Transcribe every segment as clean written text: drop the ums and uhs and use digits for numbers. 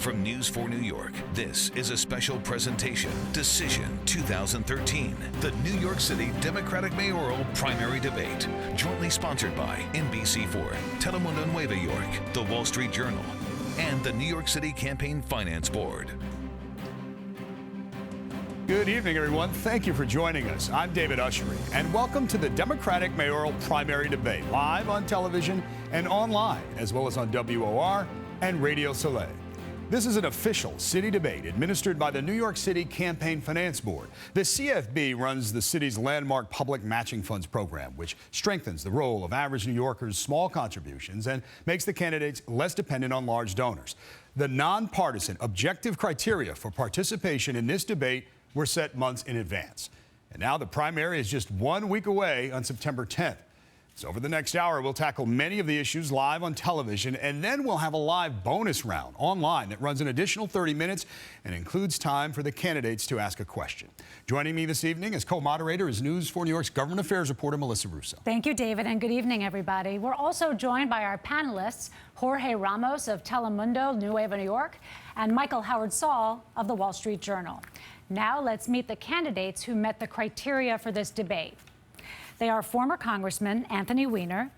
From News 4 New York, this is a special presentation, Decision 2013, the New York City Democratic Mayoral Primary Debate, jointly sponsored by NBC4, Telemundo Nueva York, The Wall Street Journal, and the New York City Campaign Finance Board. Good evening, everyone. Thank you for joining us. I'm David Ushery, and welcome to the Democratic Mayoral Primary Debate, live on television and online, as well as on WOR and Radio Soleil. This is an official city debate administered by the New York City Campaign Finance Board. The CFB runs the city's landmark public matching funds program, which strengthens the role of average New Yorkers' small contributions and makes the candidates less dependent on large donors. The nonpartisan objective criteria for participation in this debate were set months in advance. And now the primary is just 1 week away on September 10th. So over the next hour, we'll tackle many of the issues live on television, and then we'll have a live bonus round online that runs an additional 30 minutes and includes time for the candidates to ask a question. Joining me this evening as co-moderator is News 4 New York's government affairs reporter, Melissa Russo. Thank you, David, and good evening, everybody. We're also joined by our panelists, Jorge Ramos of Telemundo Nueva New York and Michael Howard Saul of The Wall Street Journal. Now let's meet the candidates who met the criteria for this debate. They are former Congressman Anthony Weiner,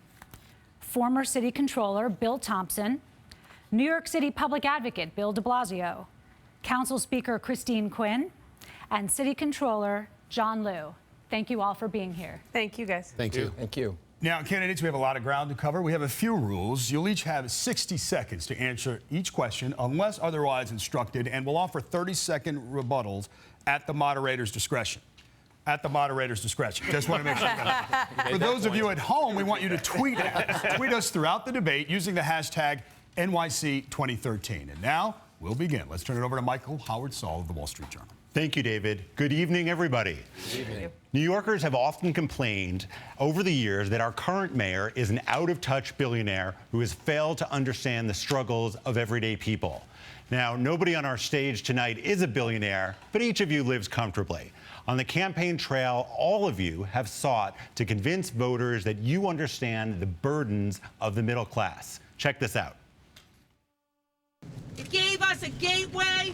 former City Controller Bill Thompson, New York City Public Advocate Bill de Blasio, Council Speaker Christine Quinn, and City Controller John Liu. Thank you all for being here. Thank you, guys. Thank you. Thank you. Now, candidates, we have a lot of ground to cover. We have a few rules. You'll each have 60 seconds to answer each question unless otherwise instructed, and we'll offer 30-second rebuttals at the moderator's discretion. At the moderator's discretion. Just want to make sure. For those of you at home, we want you to tweet us throughout the debate using the hashtag NYC2013. And now we'll begin. Let's turn it over to Michael Howard Saul of The Wall Street Journal. Thank you, David. Good evening, everybody. Good evening. New Yorkers have often complained over the years that our current mayor is an out-of-touch billionaire who has failed to understand the struggles of everyday people. Now, nobody on our stage tonight is a billionaire, but each of you lives comfortably. On the campaign trail, all of you have sought to convince voters that you understand the burdens of the middle class. Check this out. It gave us a gateway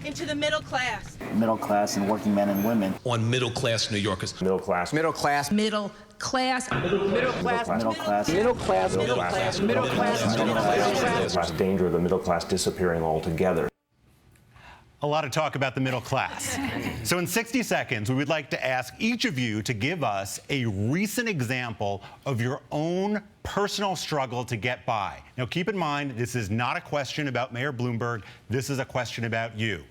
into the middle class. Middle class and working men and women. On middle class New Yorkers. Middle class. Middle class. Middle class. Middle class. Danger of the middle class disappearing altogether. A lot of talk about the middle class. So in 60 seconds, we would like to ask each of you to give us a recent example of your own personal struggle to get by. Now, keep in mind, this is not a question about Mayor Bloomberg. This is a question about you.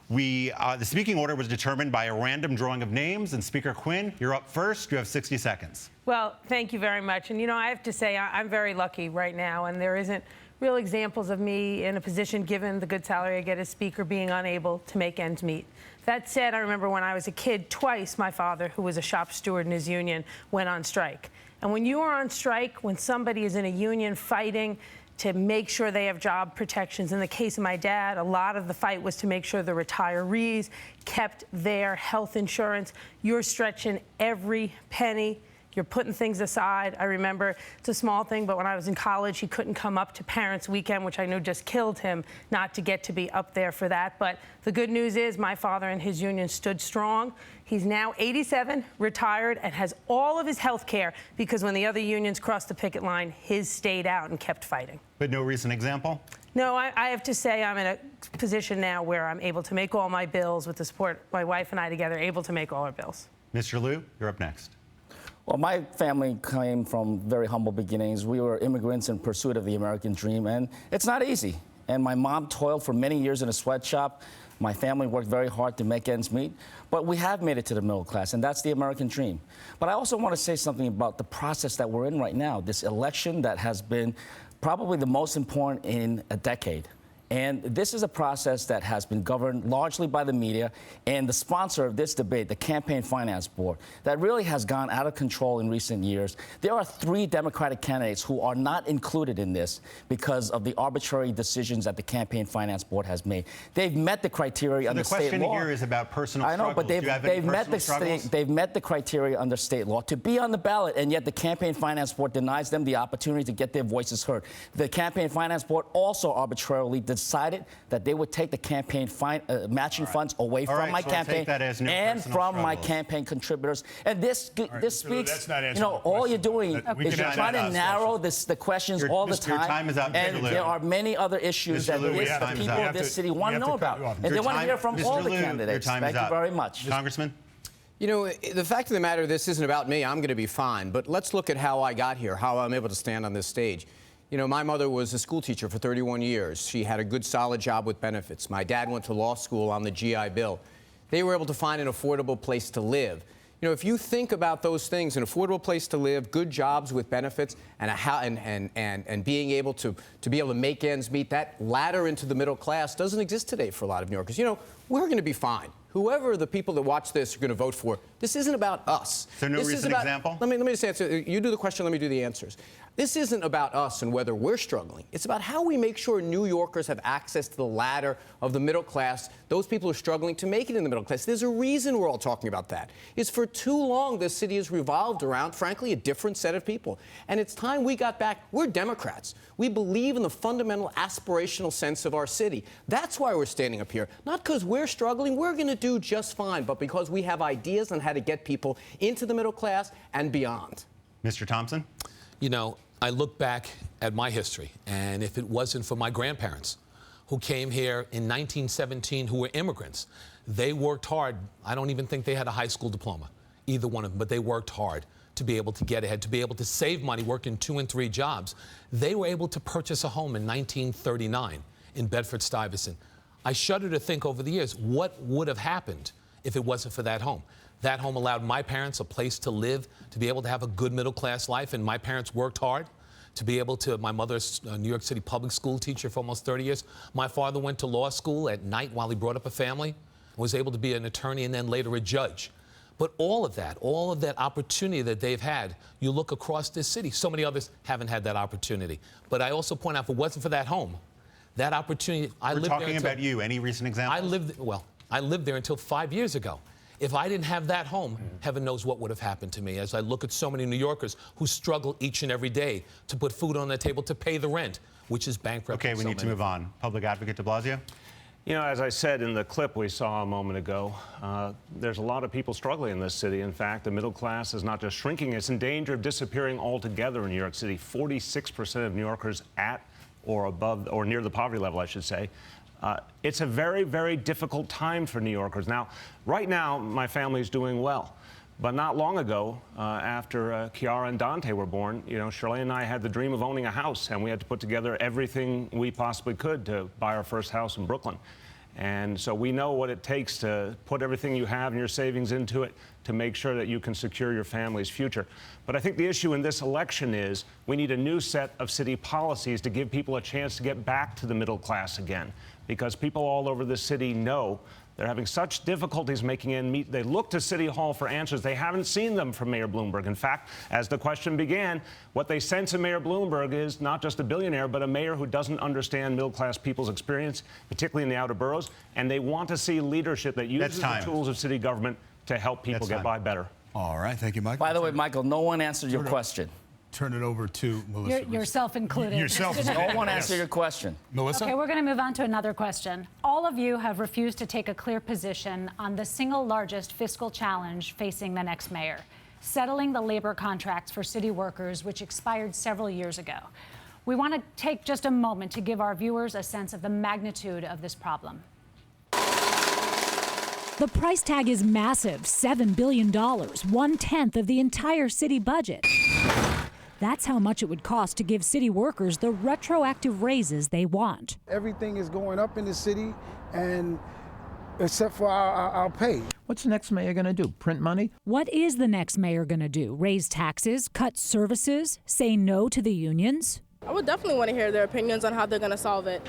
The speaking order was determined by a random drawing of names, and Speaker Quinn, you're up first. You have 60 seconds. Well, thank you very much. And, you know, I have to say I'm very lucky right now, and there isn't real examples of me in a position, given the good salary I get as Speaker, being unable to make ends meet. That said, I remember when I was a kid, twice my father, who was a shop steward in his union, went on strike. And when you are on strike, when somebody is in a union fighting to make sure they have job protections, in the case of my dad, a lot of the fight was to make sure the retirees kept their health insurance. You're stretching every penny. You're putting things aside. I remember, it's a small thing, but when I was in college, he couldn't come up to Parents' Weekend, which I know just killed him, not to get to be up there for that. But the good news is my father and his union stood strong. He's now 87, retired, and has all of his health care because when the other unions crossed the picket line, his stayed out and kept fighting. But no recent example? No, I have to say I'm in a position now where I'm able to make all my bills with the support, my wife and I together, able to make all our bills. Mr. Liu, you're up next. Well, my family came from very humble beginnings. We were immigrants in pursuit of the American dream, and it's not easy. And my mom toiled for many years in a sweatshop. My family worked very hard to make ends meet, but we have made it to the middle class, and that's the American dream. But I also want to say something about the process that we're in right now, this election that has been probably the most important in a decade. And this is a process that has been governed largely by the media and the sponsor of this debate, the Campaign Finance Board, that really has gone out of control in recent years. There are 3 Democratic candidates who are not included in this because of the arbitrary decisions that the Campaign Finance Board has made. They've met the criteria under state law. The question here is about personal struggles. I know, but they've met the criteria under state law to be on the ballot, and yet the Campaign Finance Board denies them the opportunity to get their voices heard. The Campaign Finance Board also arbitrarily decided that they would take the campaign matching funds away from my campaign and from my campaign contributors. And this speaks, all you're doing is you're trying to narrow the questions all the time. Your time is up, and there are many other issues that the people of this city want to know about. And they want to hear from all the candidates. Thank you very much. Congressman? You know, the fact of the matter, this isn't about me. I'm going to be fine. But let's look at how I got here, how I'm able to stand on this stage. You know, my mother was a school teacher for 31 years. She had a good, solid job with benefits. My dad went to law school on the GI Bill. They were able to find an affordable place to live. You know, if you think about those things, an affordable place to live, good jobs with benefits, and being able to be able to make ends meet, that ladder into the middle class doesn't exist today for a lot of New Yorkers. You know, we're going to be fine. Whoever the people that watch this are going to vote for, this isn't about us. So no recent example? Let me just answer. You do the question, let me do the answers. This isn't about us and whether we're struggling. It's about how we make sure New Yorkers have access to the ladder of the middle class. Those people who are struggling to make it in the middle class. There's a reason we're all talking about that. It's for too long this city has revolved around, frankly, a different set of people. And it's time we got back. We're Democrats. We believe in the fundamental aspirational sense of our city. That's why we're standing up here. Not because we're struggling. We're going to do just fine, but because we have ideas on how to get people into the middle class and beyond. Mr. Thompson? You know, I look back at my history, and if it wasn't for my grandparents who came here in 1917, who were immigrants, they worked hard. I don't even think they had a high school diploma, either one of them, but they worked hard to be able to get ahead, to be able to save money, working 2 and 3 jobs. They were able to purchase a home in 1939 in Bedford-Stuyvesant. I shudder to think over the years, what would have happened if it wasn't for that home? That home allowed my parents a place to live, to be able to have a good middle-class life, and my parents worked hard to be able to. My mother's a New York City public school teacher for almost 30 years. My father went to law school at night while he brought up a family, was able to be an attorney and then later a judge. But all of that opportunity that they've had, you look across this city, so many others haven't had that opportunity. But I also point out, if it wasn't for that home, that opportunity, We're talking about you. Any recent examples? I lived there until 5 years ago. If I didn't have that home, heaven knows what would have happened to me. As I look at so many New Yorkers who struggle each and every day to put food on their table, to pay the rent, which is bankrupt. Okay, we need to move on. Public Advocate de Blasio? You know, as I said in the clip we saw a moment ago, there's a lot of people struggling in this city. In fact, the middle class is not just shrinking, it's in danger of disappearing altogether in New York City. 46% of New Yorkers at or above, or near the poverty level, I should say. It's a very, very difficult time for New Yorkers. Now, right now, my family is doing well. But not long ago, after Kiara and Dante were born, you know, Shirley and I had the dream of owning a house, and we had to put together everything we possibly could to buy our first house in Brooklyn. And so we know what it takes to put everything you have and your savings into it to make sure that you can secure your family's future. But I think the issue in this election is we need a new set of city policies to give people a chance to get back to the middle class again, because people all over the city know they're having such difficulties making ends meet. They look to City Hall for answers. They haven't seen them from Mayor Bloomberg. In fact, as the question began, what they sense in Mayor Bloomberg is not just a billionaire, but a mayor who doesn't understand middle-class people's experience, particularly in the outer boroughs. And they want to see leadership that uses the tools of city government to help people get by better. All right. Thank you, Michael. By the way, Michael, no one answered your question. Turn it over to Melissa. Yourself included. Yourself. No one answered your question. Melissa? Okay, we're going to move on to another question. All of you have refused to take a clear position on the single largest fiscal challenge facing the next mayor, settling the labor contracts for city workers, which expired several years ago. We want to take just a moment to give our viewers a sense of the magnitude of this problem. The price tag is massive, $7 billion, 1/10 of the entire city budget. That's how much it would cost to give city workers the retroactive raises they want. Everything is going up in the city, and except for our pay. What's the next mayor going to do? Print money? What is the next mayor going to do? Raise taxes, cut services, say no to the unions? I would definitely want to hear their opinions on how they're going to solve it.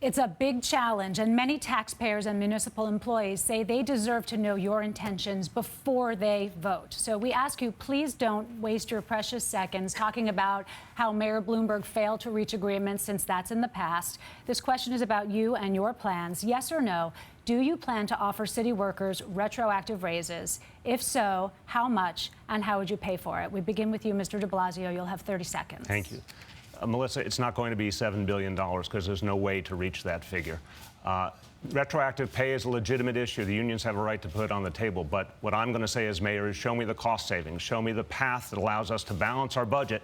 It's a big challenge, and many taxpayers and municipal employees say they deserve to know your intentions before they vote. So we ask you, please don't waste your precious seconds talking about how Mayor Bloomberg failed to reach agreements, since that's in the past. This question is about you and your plans. Yes or no, do you plan to offer city workers retroactive raises? If so, how much, and how would you pay for it? We begin with you, Mr. de Blasio. You'll have 30 seconds. Thank you. Melissa, it's not going to be $7 billion because there's no way to reach that figure. Retroactive pay is a legitimate issue. The unions have a right to put it on the table. But what I'm going to say as mayor is show me the cost savings. Show me the path that allows us to balance our budget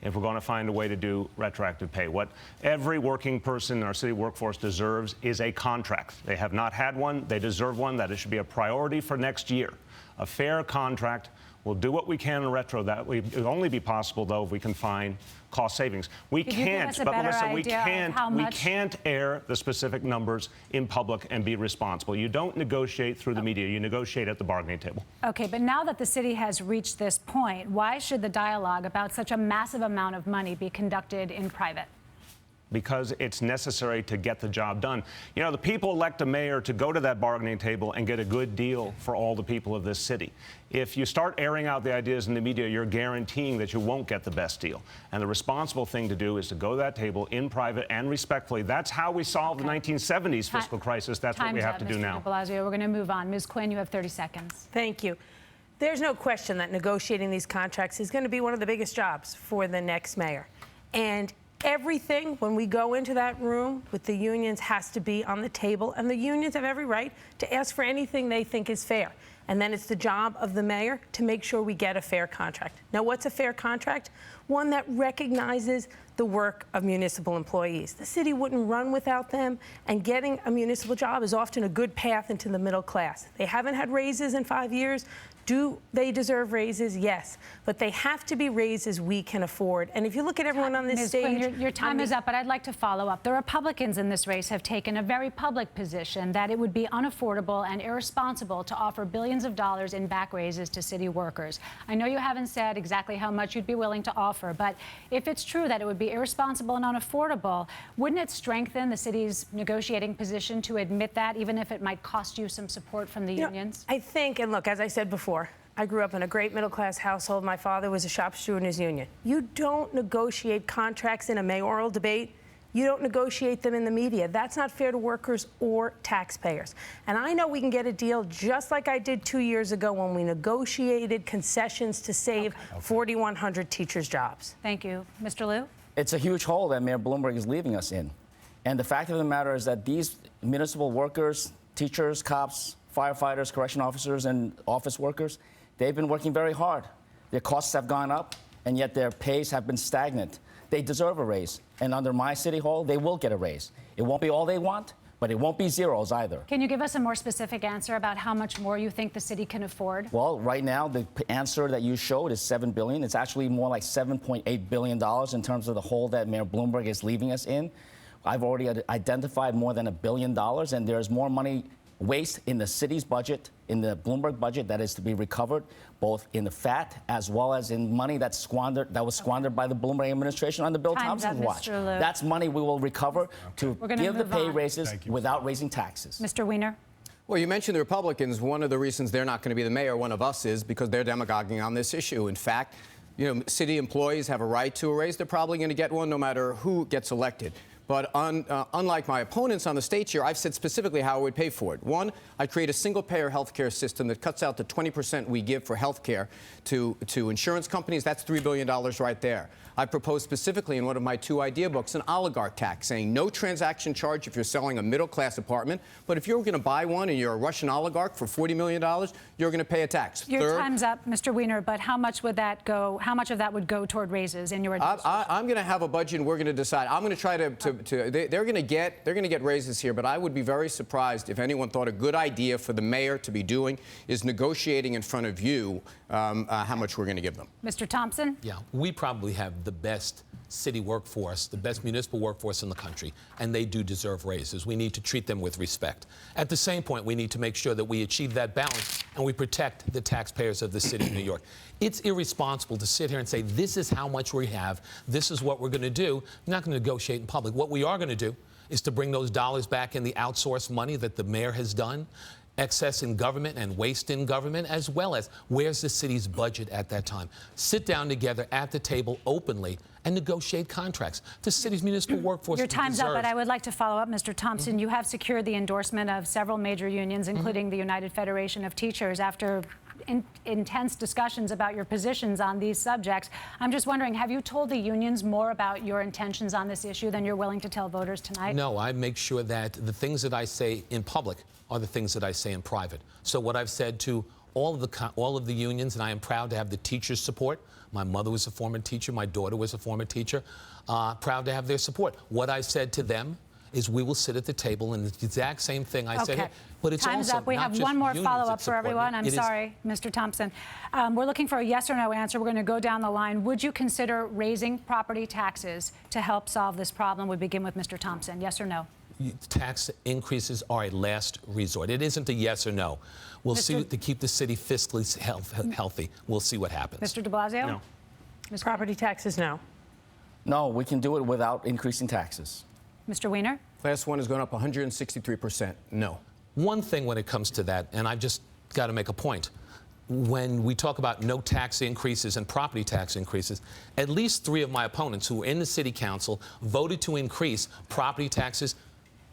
if we're going to find a way to do retroactive pay. What every working person in our city workforce deserves is a contract. They have not had one. They deserve one. That it should be a priority for next year. A fair contract. We'll do what we can in retro. That will only be possible, though, if we can find cost savings. We can't, but Melissa, we can't air the specific numbers in public and be responsible. You don't negotiate through the media. You negotiate at the bargaining table. Okay, but now that the city has reached this point, why should the dialogue about such a massive amount of money be conducted in private? Because it's necessary to get the job done. You know, the people elect a mayor to go to that bargaining table and get a good deal for all the people of this city. If you start airing out the ideas in the media, you're guaranteeing that you won't get the best deal. And the responsible thing to do is to go to that table in private and respectfully. That's how we solved the 1970s fiscal crisis. That's what we have to do now. Mr. de Blasio, we're going to move on. Ms. Quinn, you have 30 seconds. Thank you. There's no question that negotiating these contracts is going to be one of the biggest jobs for the next mayor. And everything, when we go into that room with the unions, has to be on the table, and the unions have every right to ask for anything they think is fair. And then it's the job of the mayor to make sure we get a fair contract. Now, what's a fair contract? One that recognizes the work of municipal employees. The city wouldn't run without them, and getting a municipal job is often a good path into the middle class. They haven't had raises in 5 years. Do they deserve raises? Yes. But they have to be raises we can afford. And if you look at everyone on this stage... Quinn, your time is up, but I'd like to follow up. The Republicans in this race have taken a very public position that it would be unaffordable and irresponsible to offer billions of dollars in back raises to city workers. I know you haven't said exactly how much you'd be willing to offer, but if it's true that it would be irresponsible and unaffordable, wouldn't it strengthen the city's negotiating position to admit that, even if it might cost you some support from the unions? I think, and look, as I said before, I grew up in a great middle-class household. My father was a shop steward in his union. You don't negotiate contracts in a mayoral debate. You don't negotiate them in the media. That's not fair to workers or taxpayers. And I know we can get a deal just like I did 2 years ago when we negotiated concessions to save 4,100 teachers' jobs. Thank you. Mr. Liu? It's a huge hole that Mayor Bloomberg is leaving us in. And the fact of the matter is that these municipal workers, teachers, cops, firefighters, correction officers, and office workers, they've been working very hard. Their costs have gone up, and yet their pays have been stagnant. They deserve a raise, and under my city hall, they will get a raise. It won't be all they want, but it won't be zeros either. Can you give us a more specific answer about how much more you think the city can afford? Well, right now, the answer that you showed is $7 billion. It's actually more like $7.8 billion in terms of the hole that Mayor Bloomberg is leaving us in. I've already identified more than $1 billion, and there's more money waste in the city's budget, in the Bloomberg budget, that is to be recovered, both in the FAT as well as in money that's squandered, that was squandered by the Bloomberg administration under Bill Thompson's watch. That's money we will recover to give the pay raises without raising taxes. Mr. Wiener? Well, you mentioned the Republicans. One of the reasons they're not going to be the mayor, one of us, is because they're demagoguing on this issue. In fact, you know, city employees have a right to a raise. They're probably going to get one no matter who gets elected. But unlike my opponents on the stage here, I've said specifically how I would pay for it. One, I'd create a single-payer health care system that cuts out the 20% we give for health care to insurance companies. That's $3 billion right there. I proposed specifically in one of my 2 idea books an oligarch tax, saying no transaction charge if you're selling a middle-class apartment. But if you're going to buy one and you're a Russian oligarch for $40 million, you're going to pay a tax. Your time's up, Mr. Wiener, but how much would that go? How much of that would go toward raises in your administration? I'm going to have a budget, and we're going to decide. I'm going to try they're going to get raises here, but I would be very surprised if anyone thought a good idea for the mayor to be doing is negotiating in front of you how much we're going to give them. Mr. Thompson? Yeah, we probably have the best city workforce, the best municipal workforce in the country, and they do deserve raises. We need to treat them with respect. At the same point, we need to make sure that we achieve that balance and we protect the taxpayers of the city of New York. It's irresponsible to sit here and say, this is how much we have, this is what we're going to do. We're not going to negotiate in public. What we are going to do is to bring those dollars back in the outsourced money that the mayor has done, excess in government and waste in government, as well as where's the city's budget at that time. Sit down together at the table openly and negotiate contracts. The city's municipal workforce Your time's up, but I would like to follow up, Mr. Thompson. You have secured the endorsement of several major unions, including the United Federation of Teachers, after intense discussions about your positions on these subjects. I'm just wondering, have you told the unions more about your intentions on this issue than you're willing to tell voters tonight? No, I make sure that the things that I say in public are the things that I say in private. So what I've said to all of the unions, and I am proud to have the teachers' support. My mother was a former teacher. My daughter was a former teacher. Proud to have their support. What I said to them is we will sit at the table, and it's the exact same thing I said here. But it's Time's also up. We not have just one more unions follow-up that for support everyone. me. I'm sorry, Mr. Thompson. We're looking for a yes or no answer. We're going to go down the line. Would you consider raising property taxes to help solve this problem? We begin with Mr. Thompson. Yes or no? Tax increases are a last resort. It isn't a yes or no. We'll see to keep the city fiscally healthy. We'll see what happens. Mr. de Blasio? No. Property taxes, no. No, we can do it without increasing taxes. Mr. Weiner? Class 1 has gone up 163%. No. One thing when it comes to that, and I've just got to make a point. When we talk about no tax increases and property tax increases, at least 3 of my opponents who were in the city council voted to increase property taxes.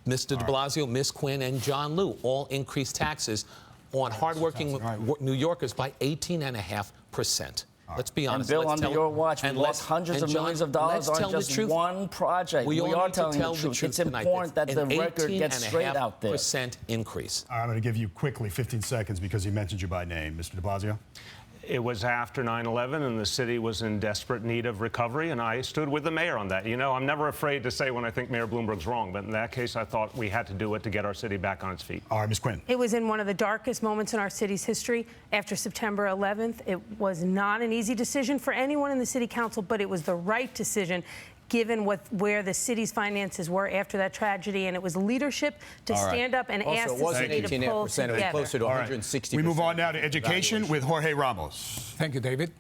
Mr. de Blasio, Ms. Quinn, and John Liu all increased taxes on hardworking New Yorkers by 18.5%. Let's be honest. And Bill, under your watch, we lost hundreds of millions of dollars on just one project. We are telling the truth. It's important that the record gets straight out there. Percent increase. I'm going to give you quickly 15 seconds because he mentioned you by name. Mr. de Blasio? It was after 9/11, and the city was in desperate need of recovery, and I stood with the mayor on that. You know, I'm never afraid to say when I think Mayor Bloomberg's wrong, but in that case, I thought we had to do it to get our city back on its feet. All right, Ms. Quinn. It was in one of the darkest moments in our city's history after September 11th. It was not an easy decision for anyone in the city council, but it was the right decision given where the city's finances were after that tragedy, and it was leadership to stand up and ask the city to pull together. It was closer to 160%. We move on now to education with Jorge Ramos. Thank you, David.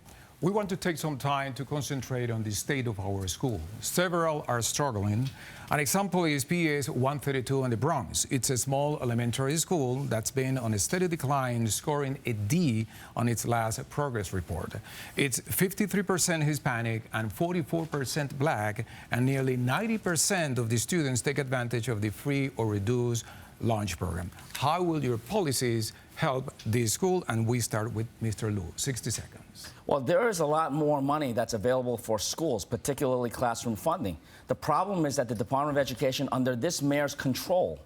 We want to take some time to concentrate on the state of our school. Several are struggling. An example is PS 132 in the Bronx. It's a small elementary school that's been on a steady decline, scoring a D on its last progress report. It's 53% Hispanic and 44% Black, and nearly 90% of the students take advantage of the free or reduced lunch program. How will your policies help this school? And we start with Mr. Liu. 60 seconds. Well, there is a lot more money that's available for schools, particularly classroom funding. The problem is that the Department of Education, under this mayor's control,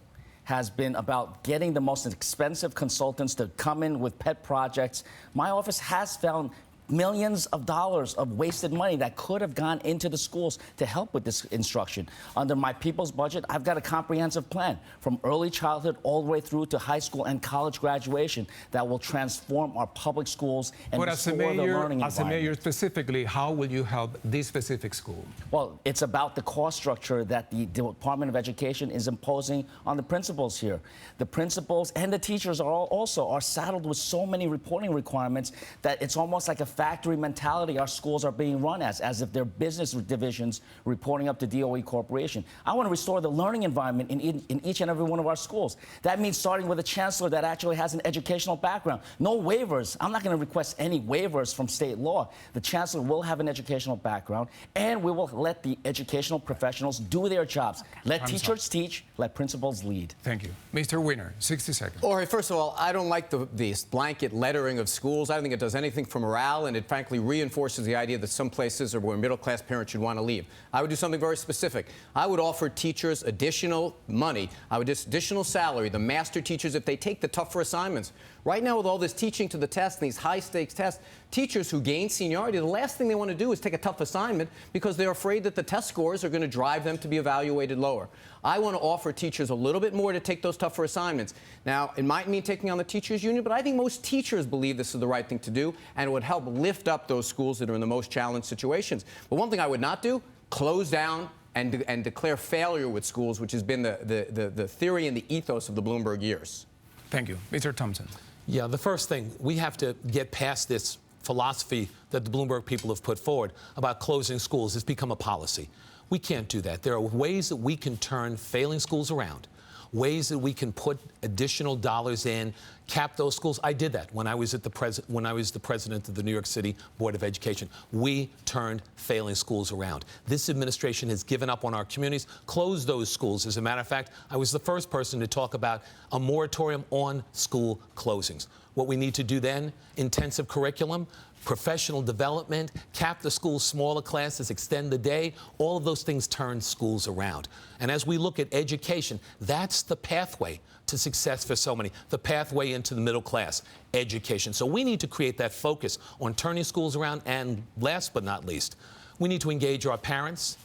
has been about getting the most expensive consultants to come in with pet projects. My office has found millions of dollars of wasted money that could have gone into the schools to help with this instruction. Under my people's budget, I've got a comprehensive plan from early childhood all the way through to high school and college graduation that will transform our public schools and restore the learning environment. As a mayor specifically, how will you help this specific school? Well, it's about the cost structure that the Department of Education is imposing on the principals here. The principals and the teachers are saddled with so many reporting requirements that it's almost like a factory mentality our schools are being run as if they're business divisions reporting up to DOE Corporation. I want to restore the learning environment in each and every one of our schools. That means starting with a chancellor that actually has an educational background. No waivers. I'm not going to request any waivers from state law. The chancellor will have an educational background, and we will let the educational professionals do their jobs. Let teachers teach, let principals lead. Thank you. Mr. Weiner, 60 seconds. All right, first of all, I don't like this blanket lettering of schools. I don't think it does anything for morale, and it frankly reinforces the idea that some places are where middle-class parents should want to leave. I would do something very specific. I would offer teachers additional money. I would additional salary, the master teachers, if they take the tougher assignments. Right now, with all this teaching to the test and these high-stakes tests, teachers who gain seniority, the last thing they want to do is take a tough assignment because they're afraid that the test scores are going to drive them to be evaluated lower. I want to offer teachers a little bit more to take those tougher assignments. Now, it might mean taking on the teachers union, but I think most teachers believe this is the right thing to do, and it would help lift up those schools that are in the most challenged situations. But one thing I would not do, close down and declare failure with schools, which has been the theory and the ethos of the Bloomberg years. Thank you. Mr. Thompson. Yeah, the first thing, we have to get past this philosophy that the Bloomberg people have put forward about closing schools. It's become a policy. We can't do that. There are ways that we can turn failing schools around. ways that we can put additional dollars in, cap those schools. I did that when I was the president of the New York City Board of Education. We turned failing schools around. This administration has given up on our communities, closed those schools. As a matter of fact, I was the first person to talk about a moratorium on school closings. What we need to do then, intensive curriculum, professional development, cap the school's smaller classes, extend the day, all of those things turn schools around. And as we look at education, that's the pathway to success for so many, the pathway into the middle class, education. So we need to create that focus on turning schools around, and last but not least, we need to engage our parents.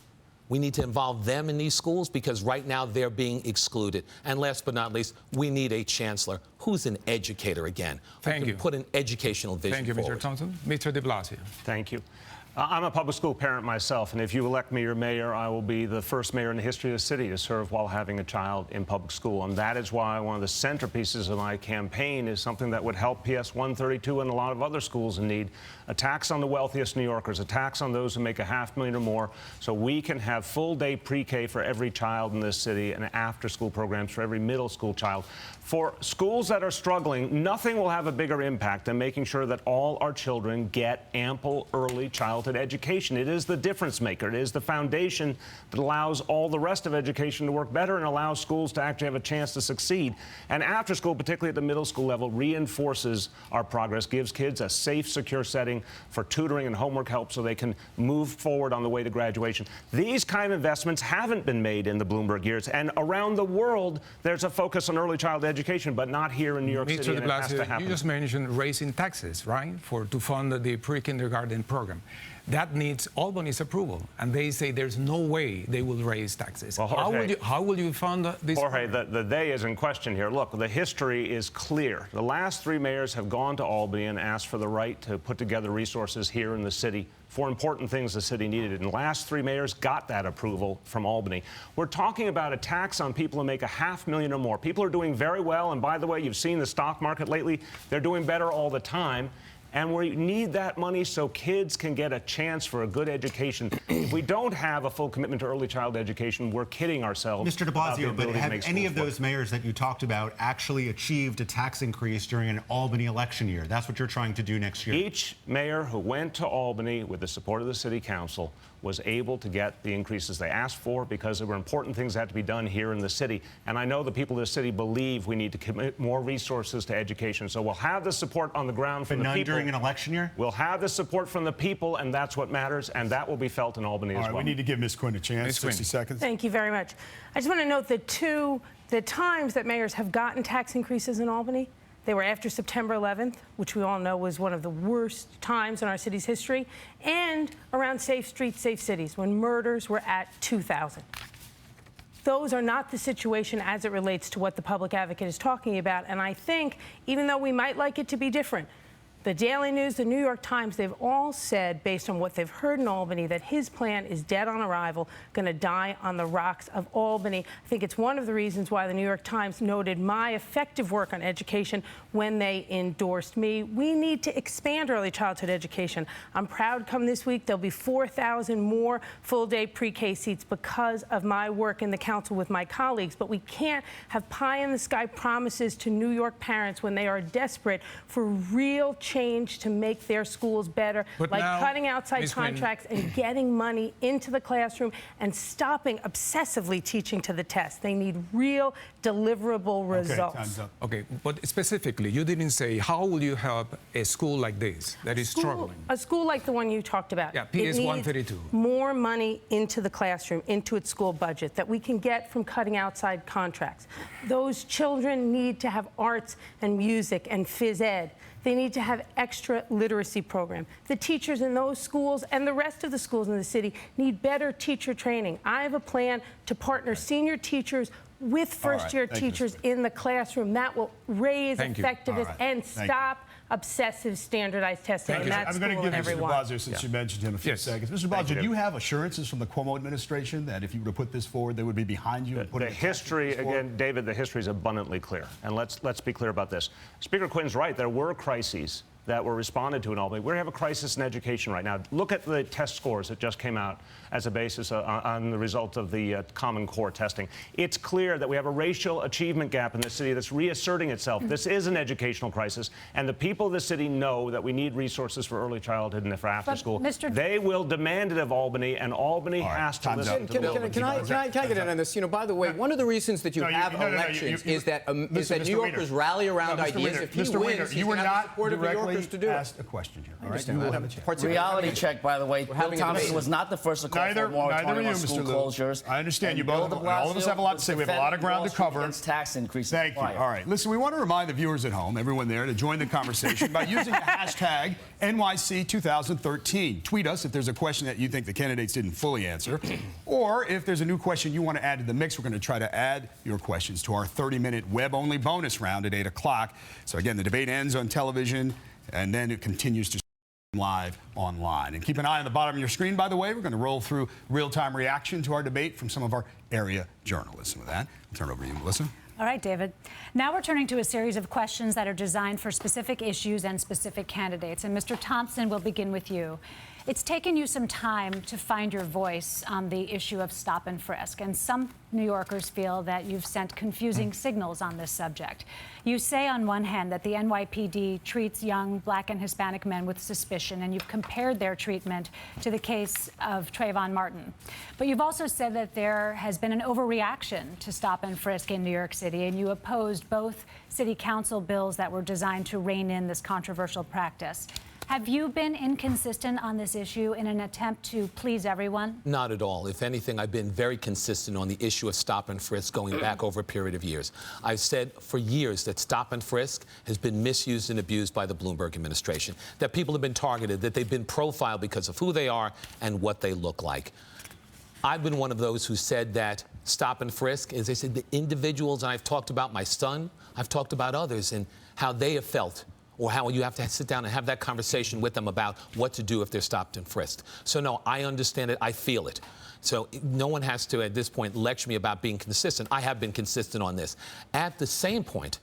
We need to involve them in these schools because right now they're being excluded. And last but not least, we need a chancellor who's an educator again. Thank you. Put an educational vision Thank you, forward. Mr. Thompson. Mr. de Blasio. Thank you. I'm a public school parent myself, and if you elect me your mayor, I will be the first mayor in the history of the city to serve while having a child in public school. And that is why one of the centerpieces of my campaign is something that would help PS 132 and a lot of other schools in need. A tax on the wealthiest New Yorkers, a tax on those who make $500,000 or more, so we can have full-day pre-K for every child in this city and after-school programs for every middle school child. For schools that are struggling, nothing will have a bigger impact than making sure that all our children get ample early childhood education. It is the difference maker. It is the foundation that allows all the rest of education to work better and allows schools to actually have a chance to succeed. And after school, particularly at the middle school level, reinforces our progress, gives kids a safe, secure setting for tutoring and homework help so they can move forward on the way to graduation. These kind of investments haven't been made in the Bloomberg years, and around the world there's a focus on early childhood education, but not here in New York City, and it has to happen. You just mentioned raising taxes, right, to fund the pre-kindergarten program. That needs Albany's approval, and they say there's no way they will raise taxes. Well, how will you fund this? Jorge, the they is in question here. Look, the history is clear. The last 3 mayors have gone to Albany and asked for the right to put together resources here in the city for important things the city needed. And the last 3 mayors got that approval from Albany. We're talking about a tax on people who make $500,000 or more. People are doing very well, and by the way, you've seen the stock market lately. They're doing better all the time. And we need that money so kids can get a chance for a good education. If we don't have a full commitment to early child education, we're kidding ourselves. Mr. de Blasio, but have any of those mayors that you talked about actually achieved a tax increase during an Albany election year? That's what you're trying to do next year. Each mayor who went to Albany with the support of the city council was able to get the increases they asked for because there were important things that had to be done here in the city. And I know the people of the city believe we need to commit more resources to education. So we'll have the support on the ground from the people. During an election year? We'll have the support from the people, and that's what matters, and that will be felt in Albany as well. We need to give Ms. Quinn a chance. 60 seconds. Thank you very much. I just want to note that the times that mayors have gotten tax increases in Albany, they were after September 11th, which we all know was one of the worst times in our city's history, and around Safe Streets, Safe Cities, when murders were at 2,000. Those are not the situation as it relates to what the public advocate is talking about. And I think, even though we might like it to be different, the Daily News, the New York Times, they've all said, based on what they've heard in Albany, that his plan is dead on arrival, going to die on the rocks of Albany. I think it's one of the reasons why the New York Times noted my effective work on education when they endorsed me. We need to expand early childhood education. I'm proud come this week there'll be 4,000 more full-day pre-K seats because of my work in the council with my colleagues. But we can't have pie-in-the-sky promises to New York parents when they are desperate for real change to make their schools better, like cutting outside contracts and getting money into the classroom and stopping obsessively teaching to the test. They need real deliverable results. Time's up. Okay, but specifically, you didn't say how will you help a school like this that is struggling? A school like the one you talked about. Yeah, PS 132. More money into the classroom, into its school budget that we can get from cutting outside contracts. Those children need to have arts and music and phys ed. They need to have extra literacy program. The teachers in those schools and the rest of the schools in the city need better teacher training. I have a plan to partner senior teachers with first-year teachers in the classroom. That will raise effectiveness and stop obsessive standardized testing. And that's I'm going to give Mr. de Blasio, since you mentioned him, a few seconds. Mr. de Blasio, do you have assurances from the Cuomo administration that if you were to put this forward, they would be behind you? The history, again, David, the history is abundantly clear. And let's be clear about this. Speaker Clinton's right. There were crises that were responded to in Albany. We have a crisis in education right now. Look at the test scores that just came out as a basis on the result of the Common Core testing. It's clear that we have a racial achievement gap in the city that's reasserting itself. This is an educational crisis, and the people of the city know that we need resources for early childhood and for after school. They will demand it of Albany, and Albany has to listen to the will. Can I get in on this? You know, by the way, one of the reasons that you have elections is that New Yorkers rally around ideas. If he wins, he's going to have the support of New Yorkers to do it. Asked a question here. All right, you will have a chance. Reality check, by the way. Bill Thompson was not the first to call for moratorium on school closures. I understand you both. All of us have a lot to say. We have a lot of ground to cover. Tax increases. Thank you. All right. Listen, we want to remind the viewers at home, everyone there, to join the conversation by using the hashtag NYC2013. Tweet us if there's a question that you think the candidates didn't fully answer, or if there's a new question you want to add to the mix. We're going to try to add your questions to our 30-minute web-only bonus round at 8 o'clock. So again, the debate ends on television, and then it continues to live online. And keep an eye on the bottom of your screen, by the way. We're going to roll through real-time reaction to our debate from some of our area journalists. And with that, I'll turn it over to you, Melissa. All right, David. Now we're turning to a series of questions that are designed for specific issues and specific candidates. And Mr. Thompson, we'll begin with you. It's taken you some time to find your voice on the issue of stop and frisk, and some New Yorkers feel that you've sent confusing signals on this subject. You say on one hand that the NYPD treats young Black and Hispanic men with suspicion, and you've compared their treatment to the case of Trayvon Martin. But you've also said that there has been an overreaction to stop and frisk in New York City, and you opposed both city council bills that were designed to rein in this controversial practice. Have you been inconsistent on this issue in an attempt to please everyone? Not at all. If anything, I've been very consistent on the issue of stop and frisk going back over a period of years. I've said for years that stop and frisk has been misused and abused by the Bloomberg administration, that people have been targeted, that they've been profiled because of who they are and what they look like. I've been one of those who said that stop and frisk, as I said, the individuals, and I've talked about my son, I've talked about others and how they have felt, or how you have to sit down and have that conversation with them about what to do if they're stopped and frisked. So no, I understand it, I feel it. So no one has to, at this point, lecture me about being consistent. I have been consistent on this. At the same point,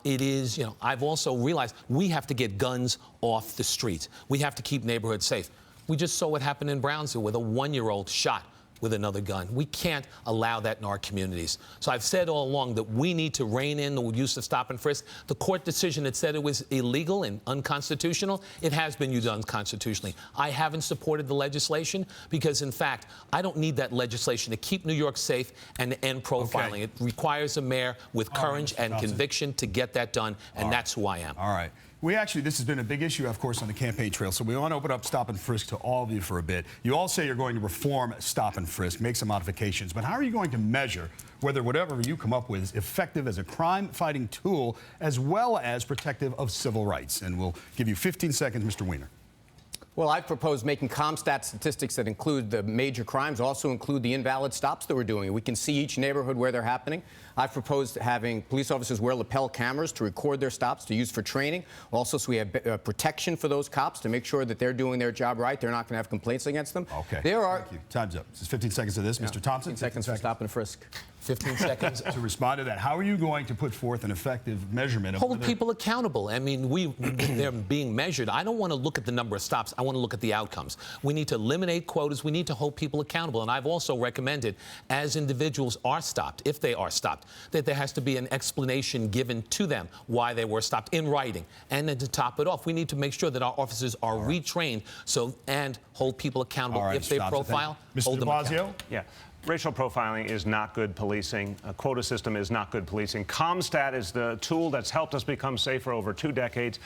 it is, I've also realized we have to get guns off the streets. We have to keep neighborhoods safe. We just saw what happened in Brownsville with a 1-year-old shot with another gun. We can't allow that in our communities. So I've said all along that we need to rein in the use of stop and frisk. The court decision that said it was illegal and unconstitutional, it has been used unconstitutionally. I haven't supported the legislation because, in fact, I don't need that legislation to keep New York safe and to end profiling. Okay. It requires a mayor with courage and conviction to get that done, and that's who I am. All right. This has been a big issue, of course, on the campaign trail, so we want to open up stop and frisk to all of you for a bit. You all say you're going to reform stop and frisk, make some modifications, but how are you going to measure whether whatever you come up with is effective as a crime-fighting tool as well as protective of civil rights? And we'll give you 15 seconds, Mr. Weiner. Well, I've proposed making CompStat statistics that include the major crimes, also include the invalid stops that we're doing. We can see each neighborhood where they're happening. I've proposed having police officers wear lapel cameras to record their stops to use for training. Also, so we have protection for those cops to make sure that they're doing their job right. They're not going to have complaints against them. Okay. Thank you. Time's up. This is 15 seconds to this. Mr. Thompson? 15 seconds for stop and frisk. 15 seconds. To respond to that, how are you going to put forth an effective measurement of hold people accountable? I mean, they're being measured. I don't want to look at the number of stops. I want to look at the outcomes. We need to eliminate quotas. We need to hold people accountable. And I've also recommended, as individuals are stopped, if they are stopped, that there has to be an explanation given to them why they were stopped in writing. And then to top it off, we need to make sure that our officers are retrained and hold people accountable if they profile. Mr. de Blasio? Yeah. Racial profiling is not good policing. A quota system is not good policing. CompStat is the tool that's helped us become safer over 2 decades.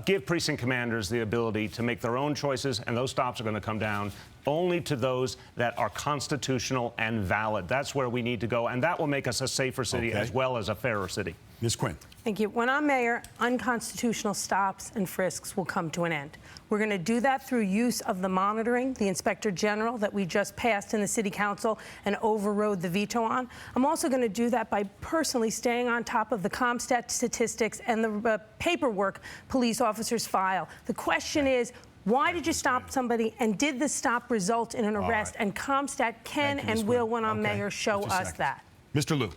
Give precinct commanders the ability to make their own choices, and those stops are going to come down only to those that are constitutional and valid. That's where we need to go, and that will make us a safer city as well as a fairer city. Ms. Quinn. Thank you. When I'm mayor, unconstitutional stops and frisks will come to an end. We're going to do that through use of the monitoring, the inspector general that we just passed in the city council and overrode the veto on. I'm also going to do that by personally staying on top of the CompStat statistics and the paperwork police officers file. The question is, why did you stop somebody, and did the stop result in an arrest? And CompStat can and will, when I'm mayor, show us that. Mr. Lieu.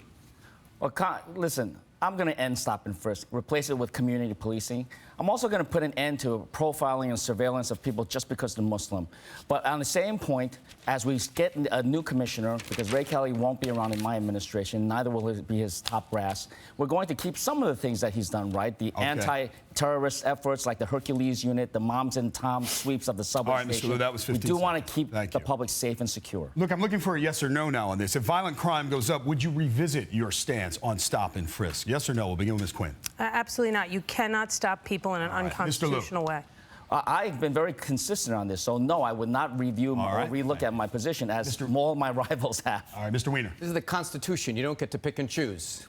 Well, listen, I'm going to end stop and frisk, replace it with community policing. I'm also going to put an end to profiling and surveillance of people just because they're Muslim. But on the same point, as we get a new commissioner, because Ray Kelly won't be around in my administration, neither will it be his top brass, we're going to keep some of the things that he's done right, the anti-terrorist efforts like the Hercules unit, the moms and toms sweeps of the subway All right, station. Mr. Liu, that was 15 We do want seconds. to keep the public safe and secure. Look, I'm looking for a yes or no now on this. If violent crime goes up, would you revisit your stance on stop and frisk? Yes or no? We'll begin with Ms. Quinn. Absolutely not. You cannot stop people in an unconstitutional way. I've been very consistent on this, so no, I would not review or relook at my position as all my rivals have. All right, Mr. Weiner. This is the Constitution. You don't get to pick and choose.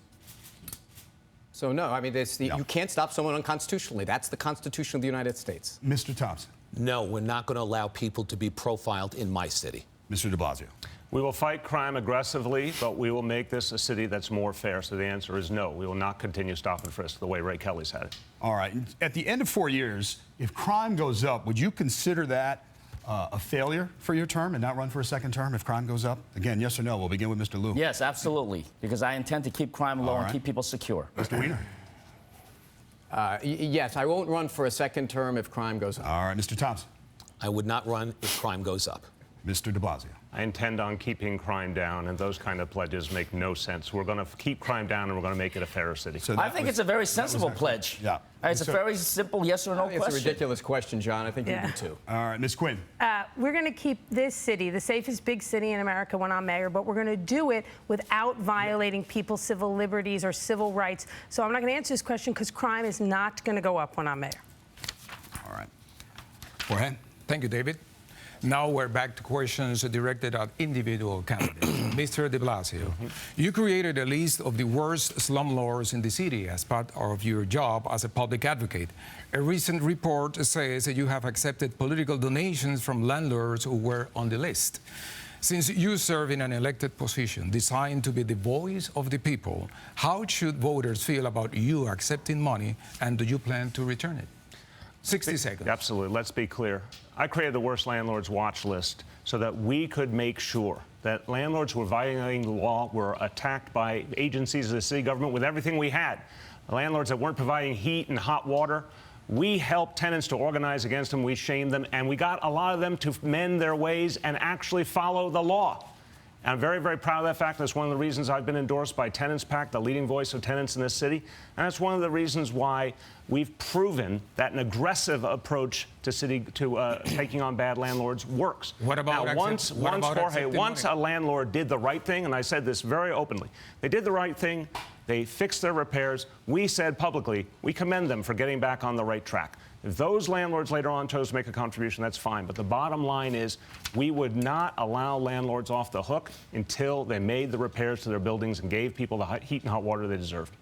So no, I mean, you can't stop someone unconstitutionally. That's the Constitution of the United States. Mr. Thompson. No, we're not going to allow people to be profiled in my city. Mr. de Blasio. We will fight crime aggressively, but we will make this a city that's more fair. So the answer is no. We will not continue stop and frisk the way Ray Kelly's had it. All right. At the end of 4 years, if crime goes up, would you consider that a failure for your term and not run for a second term if crime goes up? Again, yes or no? We'll begin with Mr. Liu. Yes, absolutely, because I intend to keep crime low and keep people secure. Mr. Weiner. Yes, I won't run for a second term if crime goes up. All right, Mr. Thompson. I would not run if crime goes up. Mr. de Blasio. I intend on keeping crime down, and those kind of pledges make no sense. We're going to keep crime down, and we're going to make it a fairer city. So I think it's a very sensible pledge. Yeah. It's a very simple yes or no question. It's a ridiculous question, John. I think you do too. All right, Ms. Quinn. We're going to keep this city the safest big city in America when I'm mayor, but we're going to do it without violating people's civil liberties or civil rights. So I'm not going to answer this question because crime is not going to go up when I'm mayor. All right. Jorge. Thank you, David. Now we're back to questions directed at individual candidates. Mr. de Blasio, you created a list of the worst slumlords in the city as part of your job as a public advocate. A recent report says that you have accepted political donations from landlords who were on the list. Since you serve in an elected position designed to be the voice of the people, how should voters feel about you accepting money, and do you plan to return it? 60 seconds. Absolutely. Let's be clear. I created the worst landlords watch list so that we could make sure that landlords who were violating the law were attacked by agencies of the city government with everything we had. The landlords that weren't providing heat and hot water, we helped tenants to organize against them, we shamed them, and we got a lot of them to mend their ways and actually follow the law. And I'm very, very proud of that fact. That's one of the reasons I've been endorsed by Tenants PAC, the leading voice of tenants in this city. And that's one of the reasons why we've proven that an aggressive approach to taking on bad landlords works. What about now, once a landlord did the right thing, and I said this very openly, they did the right thing, they fixed their repairs. We said publicly, we commend them for getting back on the right track. If those landlords later on chose to make a contribution, that's fine. But the bottom line is we would not allow landlords off the hook until they made the repairs to their buildings and gave people the heat and hot water they deserved.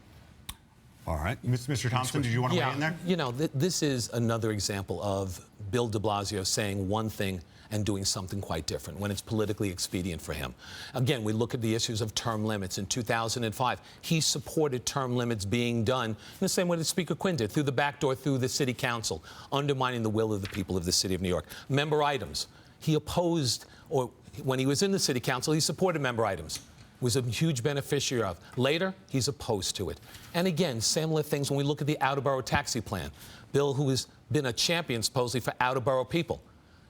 All right. Mr. Thompson, did you want to weigh in there? You know, this is another example of Bill de Blasio saying one thing and doing something quite different when it's politically expedient for him. Again, we look at the issues of term limits. In 2005, he supported term limits being done in the same way that Speaker Quinn did, through the back door, through the city council, undermining the will of the people of the city of New York. Member items, he opposed, or when he was in the city council, he supported member items. Was a huge beneficiary of. Later, he's opposed to it. And again, similar things when we look at the out-of-borough taxi plan. Bill, who has been a champion, supposedly, for out-of-borough people,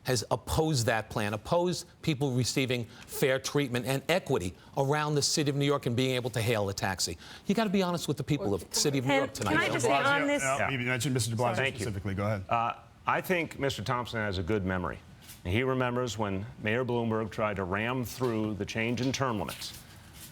has opposed that plan, opposed people receiving fair treatment and equity around the city of New York and being able to hail a taxi. You got to be honest with the people of the city of New York tonight. Can I just say on this? You mentioned Mr. de Blasio specifically. Go ahead. I think Mr. Thompson has a good memory. And he remembers when Mayor Bloomberg tried to ram through the change in term limits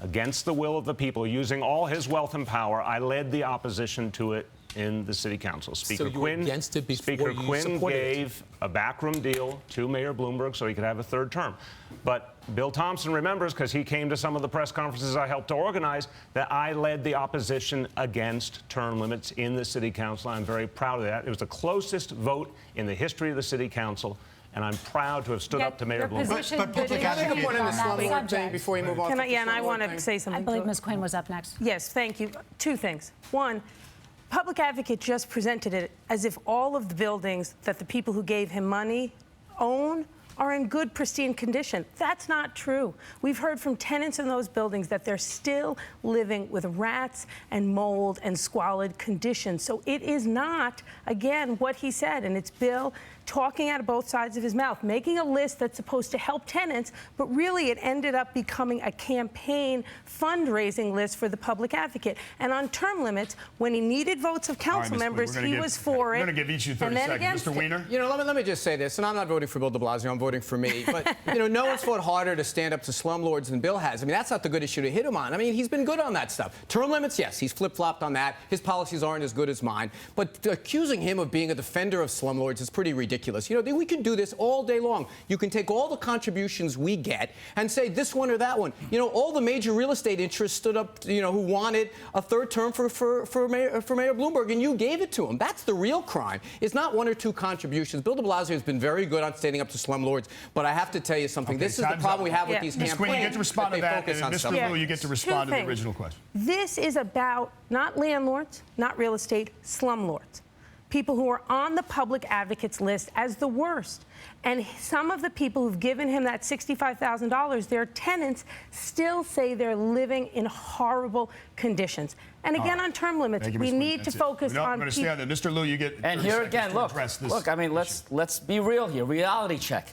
against the will of the people, using all his wealth and power. I led the opposition to it in the city council. Speaker Quinn gave a backroom deal to Mayor Bloomberg so he could have a third term. But Bill Thompson remembers, because he came to some of the press conferences I helped to organize, that I led the opposition against term limits in the city council. I'm very proud of that. It was the closest vote in the history of the city council, and I'm proud to have stood up to Mayor Bloomberg. But public advocate on that slumlord thing before you move on. And I want to say something. I believe Ms. Quinn was up next. Yes, thank you. Two things. One, Public Advocate just presented it as if all of the buildings that the people who gave him money own are in good, pristine condition. That's not true. We've heard from tenants in those buildings that they're still living with rats and mold and squalid conditions. So it is not, again, what he said, and it's Bill talking out of both sides of his mouth, making a list that's supposed to help tenants, but really it ended up becoming a campaign fundraising list for the public advocate. And on term limits, when he needed votes of council members, he was for it. We're going to give each of you 30 seconds. Mr. Weiner? You know, let me just say this, and I'm not voting for Bill de Blasio, I'm voting for me. But, you know, no one's fought harder to stand up to slumlords than Bill has. I mean, that's not the good issue to hit him on. I mean, he's been good on that stuff. Term limits, yes, he's flip-flopped on that. His policies aren't as good as mine. But accusing him of being a defender of slumlords is pretty ridiculous. You know, we can do this all day long. You can take all the contributions we get and say this one or that one. You know, all the major real estate interests stood up, you know, who wanted a third term for Mayor Bloomberg, and you gave it to him. That's the real crime. It's not one or two contributions. Bill de Blasio has been very good on standing up to slumlords, but I have to tell you something. Okay, this is the problem we have with these campaigns. Ms. Quinn, you get to respond to that, and Mr. Liu, you get to respond to the original question. This is about not landlords, not real estate, slumlords. People who are on the public advocates list as the worst. And some of the people who've given him that $65,000, their tenants still say they're living in horrible conditions. And again, on term limits, we need to focus on people. Mr. Liu, you get and here again, look, I mean, let's be real here. Reality check.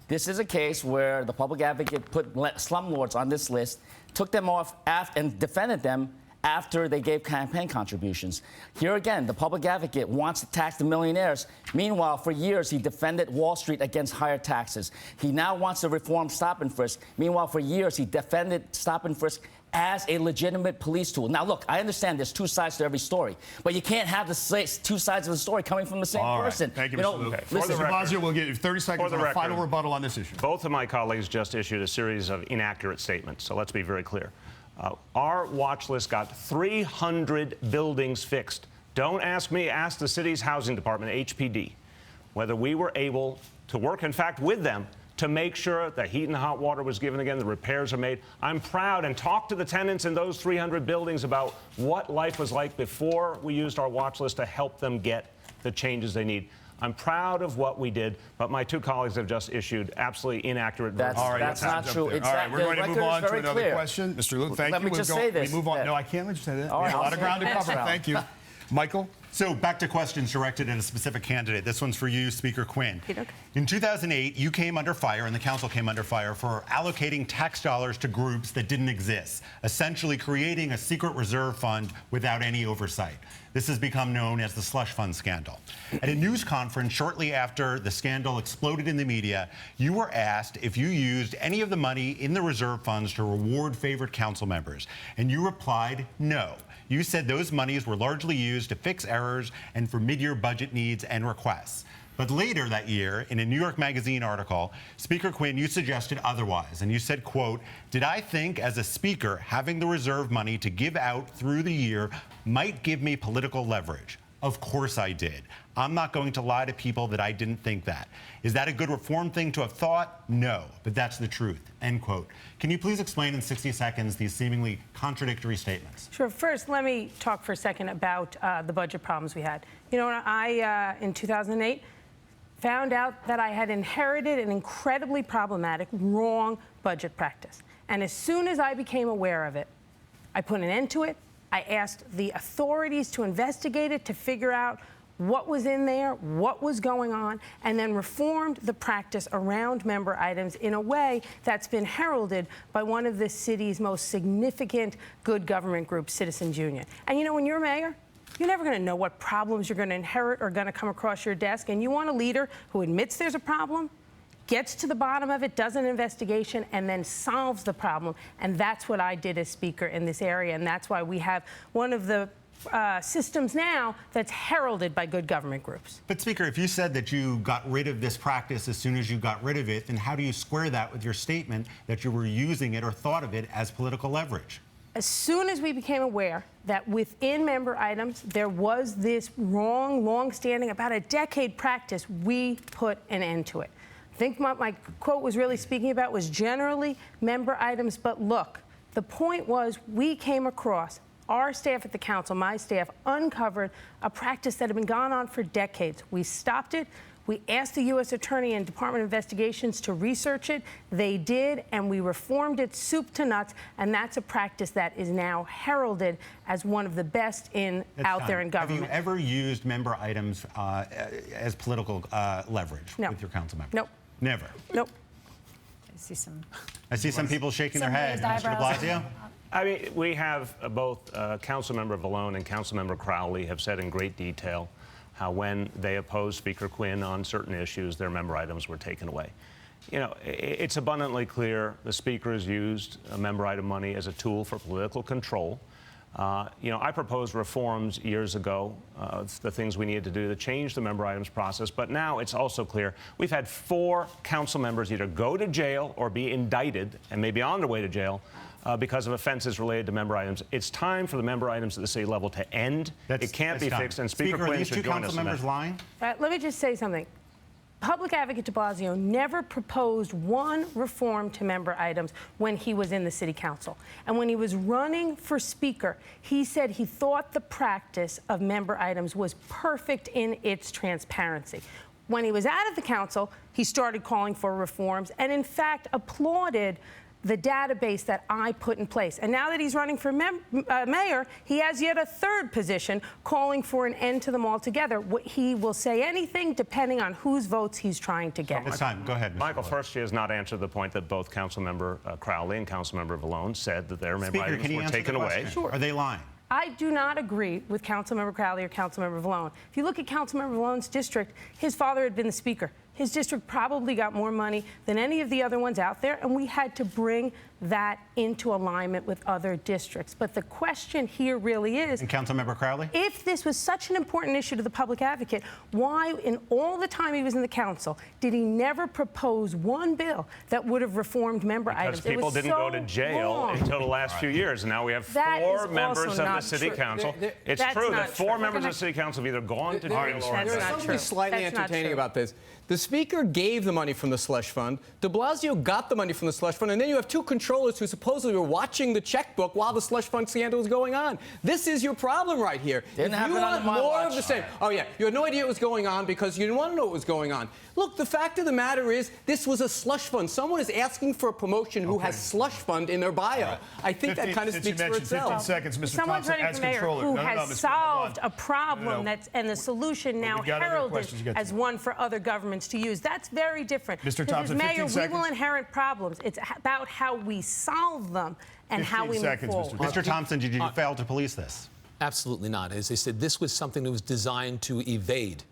This is a case where the public advocate put slumlords on this list, took them off and defended them after they gave campaign contributions. Here again, the public advocate wants to tax the millionaires. Meanwhile, for years, he defended Wall Street against higher taxes. He now wants to reform stop and frisk. Meanwhile, for years, he defended stop and frisk as a legitimate police tool. Now, look, I understand there's two sides to every story, but you can't have the two sides of the story coming from the same person. Thank you, Mr. Liu. Mr. de Blasio, we'll give you 30 seconds on a final rebuttal on this issue. Both of my colleagues just issued a series of inaccurate statements, so let's be very clear. Our watch list got 300 buildings fixed. Don't ask me, ask the city's housing department, HPD, whether we were able to work, in fact, with them to make sure that heat and hot water was given again, the repairs are made. I'm proud, and talk to the tenants in those 300 buildings about what life was like before we used our watch list to help them get the changes they need. I'm proud of what we did, but my two colleagues have just issued absolutely inaccurate versions. That's not true. All right, we're going to move on to another question. Mr. Liu, thank you. Let me just say this. We move on. No, I can't let you say that. We have a lot of ground to cover. Thank you. Michael? So back to questions directed at a specific candidate. This one's for you, Speaker Quinn. In 2008, you came under fire, and the council came under fire for allocating tax dollars to groups that didn't exist, essentially creating a secret reserve fund without any oversight. This has become known as the Slush Fund scandal. At a news conference shortly after the scandal exploded in the media, you were asked if you used any of the money in the reserve funds to reward favorite council members, and you replied no. You said those monies were largely used to fix errors and for mid-year budget needs and requests. But later that year, in a New York Magazine article, Speaker Quinn, you suggested otherwise. And you said, quote, "Did I think as a speaker having the reserve money to give out through the year might give me political leverage? Of course I did. I'm not going to lie to people that I didn't think that. Is that a good reform thing to have thought? No, but that's the truth," end quote. Can you please explain in 60 seconds these seemingly contradictory statements? Sure. First, let me talk for a second about the budget problems we had. You know, I, in 2008, found out that I had inherited an incredibly problematic, wrong budget practice. And as soon as I became aware of it, I put an end to it. I asked the authorities to investigate it, to figure out what was in there, what was going on, and then reformed the practice around member items in a way that's been heralded by one of the city's most significant good government groups, Citizens Union. And you know, when you're mayor, you're never going to know what problems you're going to inherit or going to come across your desk. And you want a leader who admits there's a problem, gets to the bottom of it, does an investigation, and then solves the problem. And that's what I did as Speaker in this area. And that's why we have one of the systems now that's heralded by good government groups. But Speaker, if you said that you got rid of this practice as soon as you got rid of it, then how do you square that with your statement that you were using it or thought of it as political leverage? As soon as we became aware that within member items there was this wrong, long-standing, about a decade practice, we put an end to it. I think what my quote was really speaking about was generally member items, but look, the point was we came across, our staff at the council, my staff, uncovered a practice that had been going on for decades. We stopped it. We asked the U.S. Attorney and Department of Investigations to research it. They did, and we reformed it soup to nuts, and that's a practice that is now heralded as one of the best out there in government. Have you ever used member items as political leverage with your council members? Nope. Never? Nope. I see some people shaking their heads. Mr. de Blasio? I mean, we have both Councilmember Vallone and Councilmember Crowley have said in great detail how when they opposed Speaker Quinn on certain issues, their member items were taken away. You know, it's abundantly clear the Speaker has used member item money as a tool for political control. You know, I proposed reforms years ago, the things we needed to do to change the member items process, but now it's also clear we've had 4 council members either go to jail or be indicted and may be on their way to jail because of offenses related to member items. It's time for the member items at the city level to end. It can't be fixed, and Speaker Quinn should join us in that. Are these 2 council members lying? Let me just say something. Public Advocate de Blasio never proposed one reform to member items when he was in the city council. And when he was running for speaker, he said he thought the practice of member items was perfect in its transparency. When he was out of the council, he started calling for reforms and, in fact, applauded the database that I put in place. And now that he's running for mayor, he has yet a 3rd position calling for an end to them altogether. He will say anything depending on whose votes he's trying to get. It's time. Go ahead, Mr. Michael, first, she has not answered the point that both Councilmember Crowley and Councilmember Vallone said that their member items were taken away. Sure. Are they lying? I do not agree with Councilmember Crowley or Councilmember Vallone. If you look at Councilmember Vallone's district, his father had been the speaker. His district probably got more money than any of the other ones out there, and we had to bring that into alignment with other districts. But the question here really is... And Councilmember Crowley? If this was such an important issue to the public advocate, why, in all the time he was in the council, did he never propose one bill that would have reformed member items? Because people didn't go to jail until the last few years, and now we have 4 members of the city council. It's true that 4 members of the city council have either gone to jail or... There's something slightly entertaining about this. The Speaker gave the money from the slush fund. De Blasio got the money from the slush fund, and then you have 2 controllers who supposedly were watching the checkbook while the slush fund scandal was going on. This is your problem right here. If you want more of the same, oh yeah, you had no idea what was going on because you didn't want to know what was going on. Look, the fact of the matter is, this was a slush fund. Someone is asking for a promotion who has slush fund in their bio. Right. I think that kind of speaks for itself. 15 seconds, Mr. Someone's Thompson, running for mayor who has solved a problem and the solution now heralded as one for other governments to use. That's very different. Mr. Thompson, as mayor, 15 seconds. we will inherit problems. It's about how we solve them and how we move forward. Mr. Thompson, did you fail to police this? Absolutely not. As I said, this was something that was designed to evade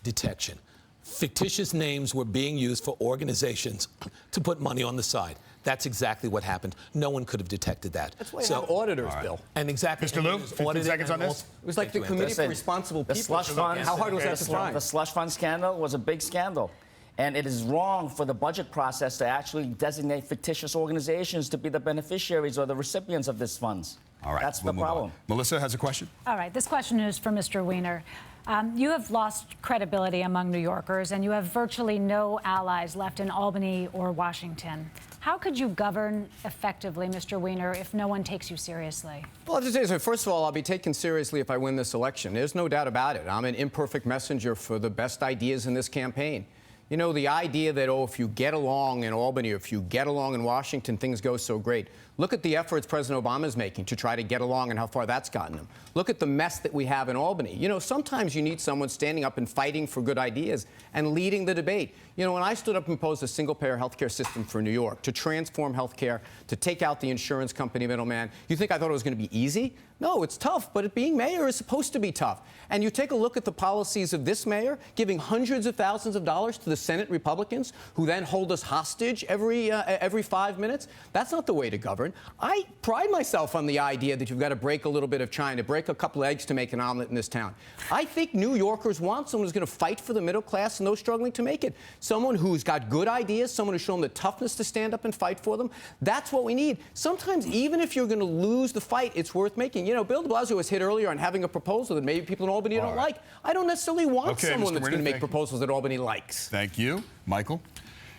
detection. Fictitious names were being used for organizations to put money on the side. That's exactly what happened. No one could have detected that. That's why you have auditors, Bill. And exactly. Mr. Lou, 15 seconds on this. It was like the Committee for Responsible People. Slush fund, how hard was that to find? The slush fund scandal was a big scandal. And it is wrong for the budget process to actually designate fictitious organizations to be the beneficiaries or the recipients of these funds. All right. That's the problem. Melissa has a question. All right. This question is for Mr. Weiner. You have lost credibility among New Yorkers, and you have virtually no allies left in Albany or Washington. How could you govern effectively, Mr. Weiner, if no one takes you seriously? Well, I'll just say, so first of all, I'll be taken seriously if I win this election. There's no doubt about it. I'm an imperfect messenger for the best ideas in this campaign. You know, the idea that, oh, if you get along in Albany or if you get along in Washington, things go so great. Look at the efforts President Obama is making to try to get along and how far that's gotten him. Look at the mess that we have in Albany. You know, sometimes you need someone standing up and fighting for good ideas and leading the debate. You know, when I stood up and proposed a single-payer health care system for New York to transform health care, to take out the insurance company middleman, you think I thought it was going to be easy? No, it's tough, but being mayor is supposed to be tough. And you take a look at the policies of this mayor, giving hundreds of thousands of dollars to the Senate Republicans, who then hold us hostage every 5 minutes. That's not the way to govern. I pride myself on the idea that you've got to break a little bit of China, break a couple of eggs to make an omelet in this town. I think New Yorkers want someone who's going to fight for the middle class and those struggling to make it. Someone who's got good ideas, someone who's shown the toughness to stand up and fight for them. That's what we need. Sometimes, even if you're going to lose the fight, it's worth making. You know, Bill de Blasio was hit earlier on having a proposal that maybe people in Albany don't like. I don't necessarily want someone that's going to make proposals that Albany likes. Thank you. Michael?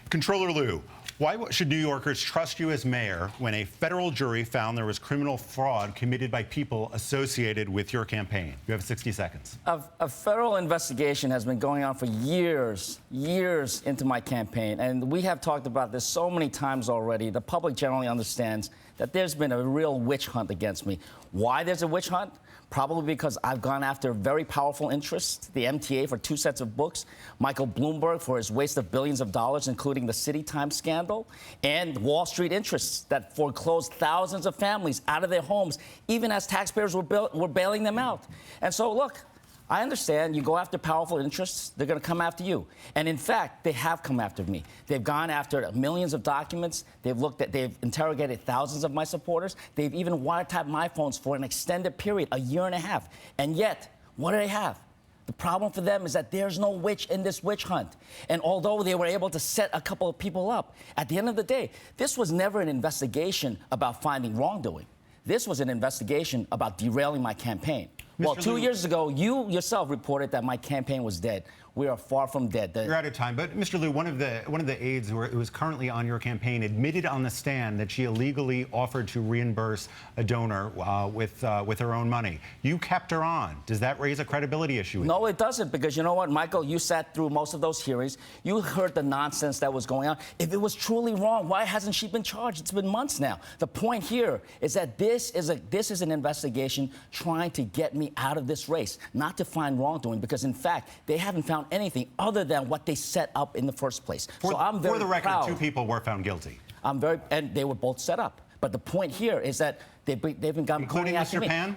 Controller Liu, Why should New Yorkers trust you as mayor when a federal jury found there was criminal fraud committed by people associated with your campaign? You have 60 seconds. A federal investigation has been going on for years into my campaign, and we have talked about this so many times already. The public generally understands that there's been a real witch hunt against me. Why there's a witch hunt? Probably because I've gone after very powerful interests, the MTA for 2 sets of books, Michael Bloomberg for his waste of billions of dollars, including the City Times scandal, and Wall Street interests that foreclosed thousands of families out of their homes, even as taxpayers were bailing them out. And so, look, I understand you go after powerful interests, they're going to come after you. And in fact, they have come after me. They've gone after millions of documents. They've interrogated thousands of my supporters. They've even wiretapped my phones for an extended period, a year and a half. And yet, what do they have? The problem for them is that there's no witch in this witch hunt. And although they were able to set a couple of people up, at the end of the day, this was never an investigation about finding wrongdoing. This was an investigation about derailing my campaign. Well, 2 years ago, you yourself reported that my campaign was dead. We are far from dead. You're out of time, but Mr. Liu, one of the aides who was currently on your campaign admitted on the stand that she illegally offered to reimburse a donor with her own money. You kept her on. Does that raise a credibility issue? No, it doesn't, because you know what, Michael, you sat through most of those hearings. You heard the nonsense that was going on. If it was truly wrong, why hasn't she been charged? It's been months now. The point here is that this is an investigation trying to get me out of this race, not to find wrongdoing, because in fact, they haven't found anything other than what they set up in the first place. So I'm very proud. For the record, proud. 2 people were found guilty. And they were both set up. But the point here is that they've been including after Mr. me. Pan?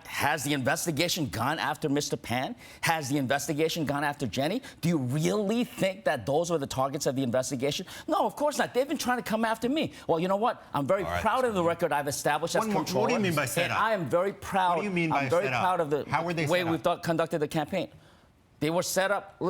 Has the investigation gone after Mr. Pan? Has the investigation gone after Jenny? Do you really think that those were the targets of the investigation? No, of course not. They've been trying to come after me. Well, you know what? I'm very proud of the record I've established as controller. What do you mean by set up? And I am very proud. What do you mean by I'm very set up? proud of the How were they way set we've conducted the campaign. They were set up.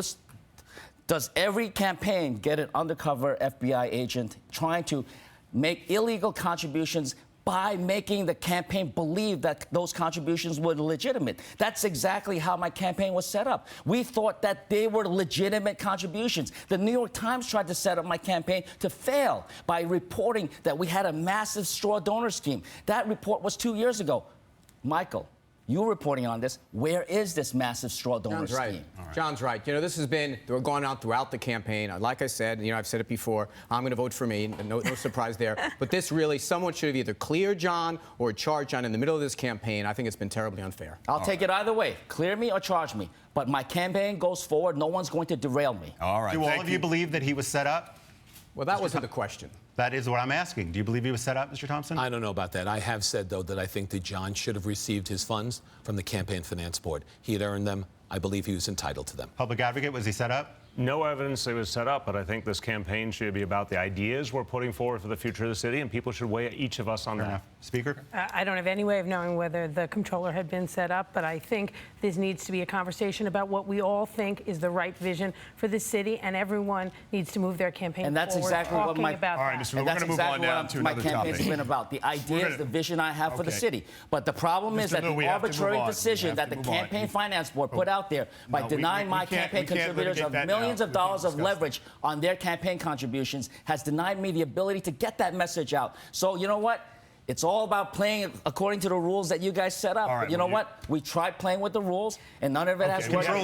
Does every campaign get an undercover FBI agent trying to make illegal contributions by making the campaign believe that those contributions were legitimate? That's exactly how my campaign was set up. We thought that they were legitimate contributions. The New York Times tried to set up my campaign to fail by reporting that we had a massive straw donor scheme. That report was 2 years ago. Michael, you reporting on this. Where is this massive straw donor scheme? Right. John's right. You know, this has been going on throughout the campaign. Like I said, you know, I've said it before, I'm going to vote for me. No surprise there. But this really, someone should have either cleared John or charged John in the middle of this campaign. I think it's been terribly unfair. I'll take it either way. Clear me or charge me. But my campaign goes forward. No one's going to derail me. All right. Do all of you believe that he was set up? Well, that wasn't the question. That is what I'm asking. Do you believe he was set up, Mr. Thompson? I don't know about that. I have said, though, that I think that John should have received his funds from the Campaign Finance Board. He had earned them. I believe he was entitled to them. Public advocate, was he set up? No evidence it was set up, but I think this campaign should be about the ideas we're putting forward for the future of the city, and people should weigh each of us on that. Speaker? I don't have any way of knowing whether the comptroller had been set up, but I think this needs to be a conversation about what we all think is the right vision for the city, and everyone needs to move their campaign and that's forward. Exactly what my about all right, Mr. We're going to move on now to another topic. My campaign's been about the ideas, the vision I have for the city. But the problem is that the arbitrary decision that the Campaign Finance Board put out there by denying my campaign contributors of millions of dollars of leverage on their campaign contributions has denied me the ability to get that message out. So you know what? It's all about playing according to the rules that you guys set up. Right, but you know what? We tried playing with the rules, and none of it has worked. We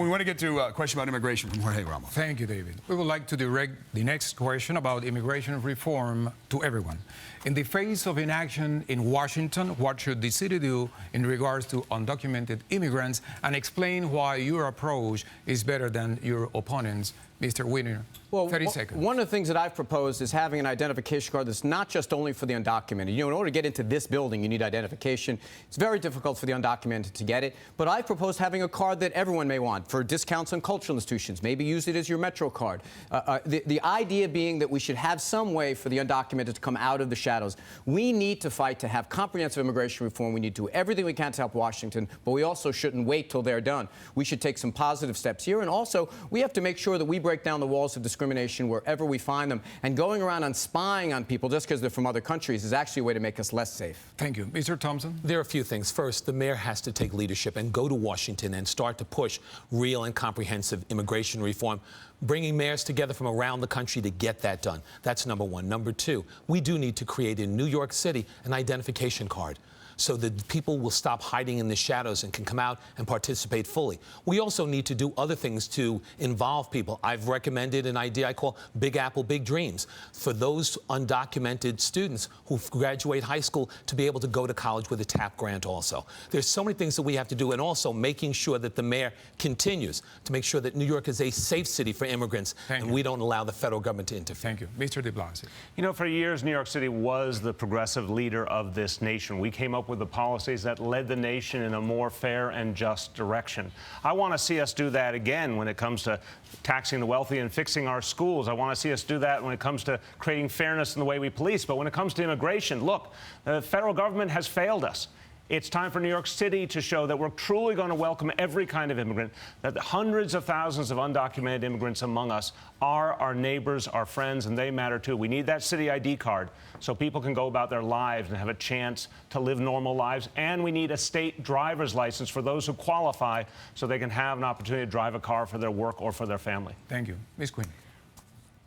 want to get to a question about immigration from Jorge Ramos. Thank you, David. We would like to direct the next question about immigration reform to everyone. In the face of inaction in Washington, what should the city do in regards to undocumented immigrants, and explain why your approach is better than your opponent's? Mr. Winner, 30 seconds. One of the things that I've proposed is having an identification card that's not just only for the undocumented. You know, in order to get into this building, you need identification. It's very difficult for the undocumented to get it. But I proposed having a card that everyone may want for discounts on cultural institutions. Maybe use it as your Metro card. The idea being that we should have some way for the undocumented to come out of the shadows. We need to fight to have comprehensive immigration reform. We need to do everything we can to help Washington, but we also shouldn't wait till they're done. We should take some positive steps here. And also, we have to make sure that we break down the walls of discrimination discrimination wherever we find them. And going around and spying on people just because they're from other countries is actually a way to make us less safe. Thank you. Mr. Thompson? There are a few things. First, the mayor has to take leadership and go to Washington and start to push real and comprehensive immigration reform, bringing mayors together from around the country to get that done. That's number one. Number two, we do need to create in New York City an identification card, so that people will stop hiding in the shadows and can come out and participate fully. We also need to do other things to involve people. I've recommended an idea I call Big Apple, Big Dreams, for those undocumented students who graduate high school to be able to go to college with a TAP grant also. There's so many things that we have to do, and also making sure that the mayor continues to make sure that New York is a safe city for immigrants, and we don't allow the federal government to interfere. Thank you. Mr. de Blasio. You know, for years, New York City was the progressive leader of this nation. We came up with the policies that led the nation in a more fair and just direction. I want to see us do that again when it comes to taxing the wealthy and fixing our schools. I want to see us do that when it comes to creating fairness in the way we police. But when it comes to immigration, look, the federal government has failed us. It's time for New York City to show that we're truly going to welcome every kind of immigrant, that the hundreds of thousands of undocumented immigrants among us are our neighbors, our friends, and they matter too. We need that city ID card so people can go about their lives and have a chance to live normal lives. And we need a state driver's license for those who qualify so they can have an opportunity to drive a car for their work or for their family. Thank you. Ms. Quinn.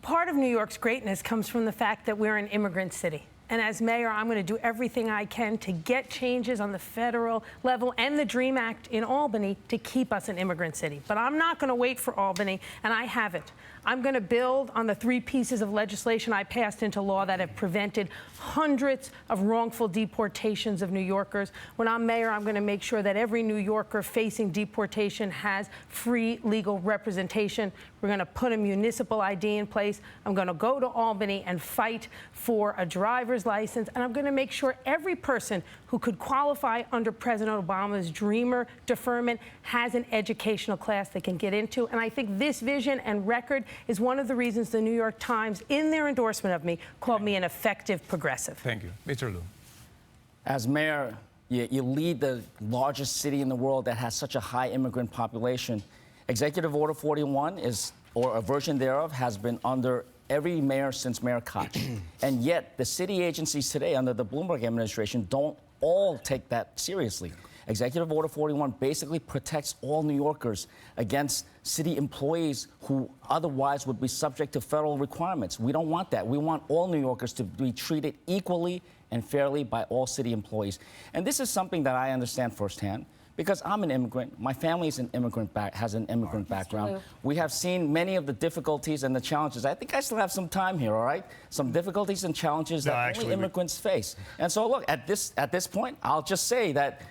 Part of New York's greatness comes from the fact that we're an immigrant city. And as mayor, I'm going to do everything I can to get changes on the federal level and the DREAM Act in Albany to keep us an immigrant city. But I'm not going to wait for Albany, and I haven't. I'm going to build on the 3 pieces of legislation I passed into law that have prevented hundreds of wrongful deportations of New Yorkers. When I'm mayor, I'm going to make sure that every New Yorker facing deportation has free legal representation. We're going to put a municipal ID in place. I'm going to go to Albany and fight for a driver's license. And I'm going to make sure every person who could qualify under President Obama's Dreamer deferment has an educational class they can get into. And I think this vision and record is one of the reasons the New York Times, in their endorsement of me, called me an effective progressive. Thank you. Mr. Lieu. As mayor, you lead the largest city in the world that has such a high immigrant population. Executive Order 41 or a version thereof, has been under every mayor since Mayor Koch. And yet, the city agencies today under the Bloomberg administration don't all take that seriously. Executive Order 41 basically protects all New Yorkers against city employees who otherwise would be subject to federal requirements. We don't want that. We want all New Yorkers to be treated equally and fairly by all city employees. And this is something that I understand firsthand, because I'm an immigrant. My family is has an immigrant background. We have seen many of the difficulties and the challenges. I think I still have some time here, all right? Some difficulties and challenges that only immigrants face. And so, look, at this point, I'll just say that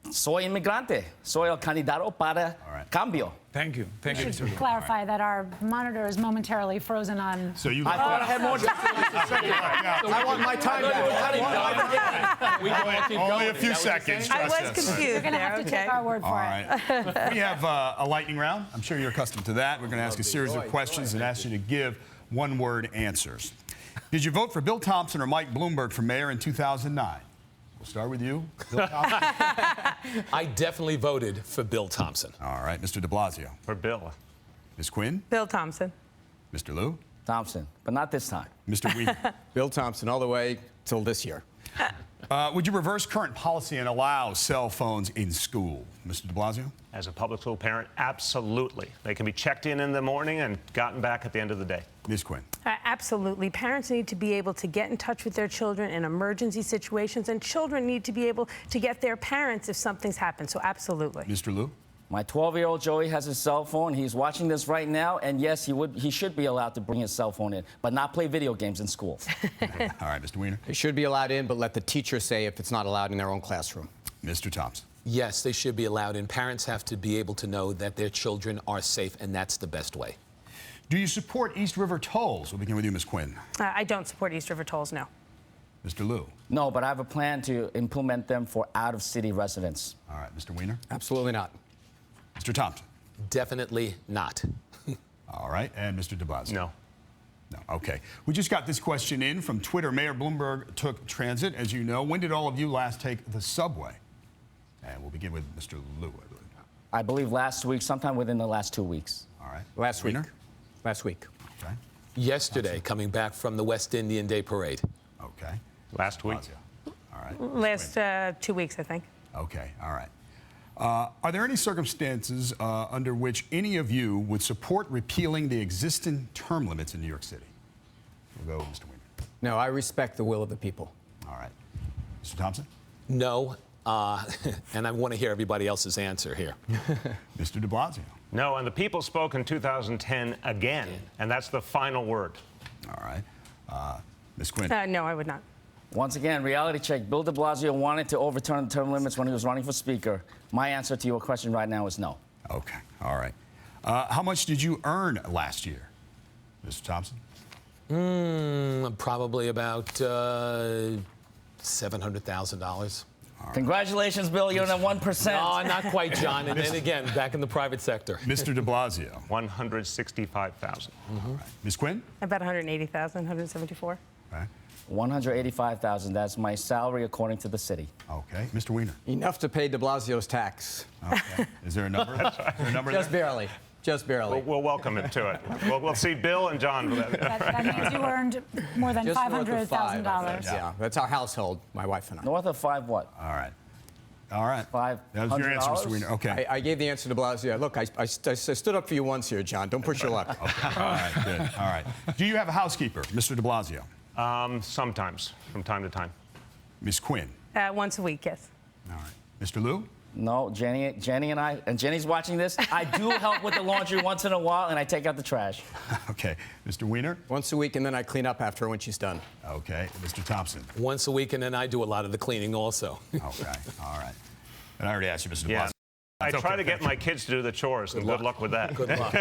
soy inmigrante, soy el candidato para cambio. Thank you. Thank you, Mr. Lieu. Clarify that our monitor is momentarily frozen on. So you I thought I had more. I want my time back. Only a few seconds. I was confused. You're going to have to take our word for it. We have a lightning round. I'm sure you're accustomed to that. We're going to ask a series of questions and ask you to give one-word answers. Did you vote for Bill Thompson or Mike Bloomberg for mayor in 2009? We'll start with you, Bill Thompson. I definitely voted for Bill Thompson. All right, Mr. de Blasio. For Bill. Ms. Quinn? Bill Thompson. Mr. Lieu? Thompson, but not this time. Mr. Weaver? Bill Thompson all the way till this year. Would you reverse current policy and allow cell phones in school? Mr. de Blasio? As a public school parent, absolutely. They can be checked in the morning and gotten back at the end of the day. Ms. Quinn? Absolutely. Parents need to be able to get in touch with their children in emergency situations, and children need to be able to get their parents if something's happened. So absolutely. Mr. Lieu? My 12-year-old Joey has his cell phone. He's watching this right now, and yes, he should be allowed to bring his cell phone in, but not play video games in school. Okay. All right, Mr. Weiner? It should be allowed in, but let the teacher say if it's not allowed in their own classroom. Mr. Thompson? Yes, they should be allowed in. Parents have to be able to know that their children are safe, and that's the best way. Do you support East River tolls? We'll begin with you, Ms. Quinn. I don't support East River tolls, no. Mr. Lieu? No, but I have a plan to implement them for out-of-city residents. All right, Mr. Weiner? Absolutely not. Mr. Thompson? Definitely not. All right, and Mr. de Blasio? No. No, okay. We just got this question in from Twitter. Mayor Bloomberg took transit, as you know. When did all of you last take the subway? And we'll begin with Mr. Lieu, I believe. I believe last week, sometime within the last 2 weeks. All right. Last week. Last week. Okay. Yesterday, coming back from the West Indian Day Parade. Okay. Last week. All right. Last 2 weeks, I think. Okay. All right. Are there any circumstances under which any of you would support repealing the existing term limits in New York City? We'll go, Mr. Weiner. No, I respect the will of the people. All right. Mr. Thompson? No, and I want to hear everybody else's answer here. Mr. de Blasio? No, and the people spoke in 2010 again, and that's the final word. All right. Ms. Quinn? No, I would not. Once again, reality check. Bill de Blasio wanted to overturn the term limits when he was running for Speaker. My answer to your question right now is no. Okay. All right. How much did you earn last year, Mr. Thompson? Probably about $700,000. Congratulations, Bill. You're in the 1%. No, not quite, John. And then again, back in the private sector. Mr. de Blasio? 165,000. Right. Ms. Quinn? About 180,000, 174. Okay. 185,000. That's my salary according to the city. Okay. Mr. Weiner? Enough to pay de Blasio's tax. Okay. Is there a number? Is there a number Just there? barely. Just barely. We'll welcome it to it. We'll see Bill and John. That means you earned more than Just north of five, $500,000. Yeah, that's our household, my wife and I. North of 5 what? All right. All right. $500? That was your answer, Mr. Weiner. Okay. I gave the answer to Blasio. Look, I stood up for you once here, John. Don't push your luck. Okay. All right. Good. All right. Do you have a housekeeper, Mr. de Blasio? Sometimes, from time to time. Ms. Quinn? Once a week, yes. All right. Mr. Liu? No, Jenny and I, and Jenny's watching this, I do help with the laundry once in a while, and I take out the trash. Okay. Mr. Weiner? Once a week, and then I clean up after her when she's done. Okay. Mr. Thompson? Once a week, and then I do a lot of the cleaning also. Okay. All right. And I already asked you, Mr. de Yeah. Blasio. I try to get my kids to do the chores, and good luck with that. Good luck.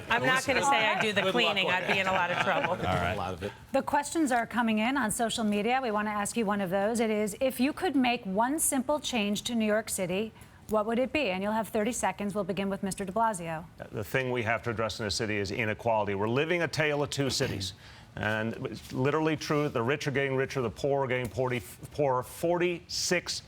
I'm not going to say I do the cleaning. I'd be in a lot of trouble. All right. A lot of it. The questions are coming in on social media. We want to ask you one of those. It is, if you could make one simple change to New York City, what would it be? And you'll have 30 seconds. We'll begin with Mr. de Blasio. The thing we have to address in the city is inequality. We're living a tale of two cities. And it's literally true. The rich are getting richer, the poor are getting poorer. 46%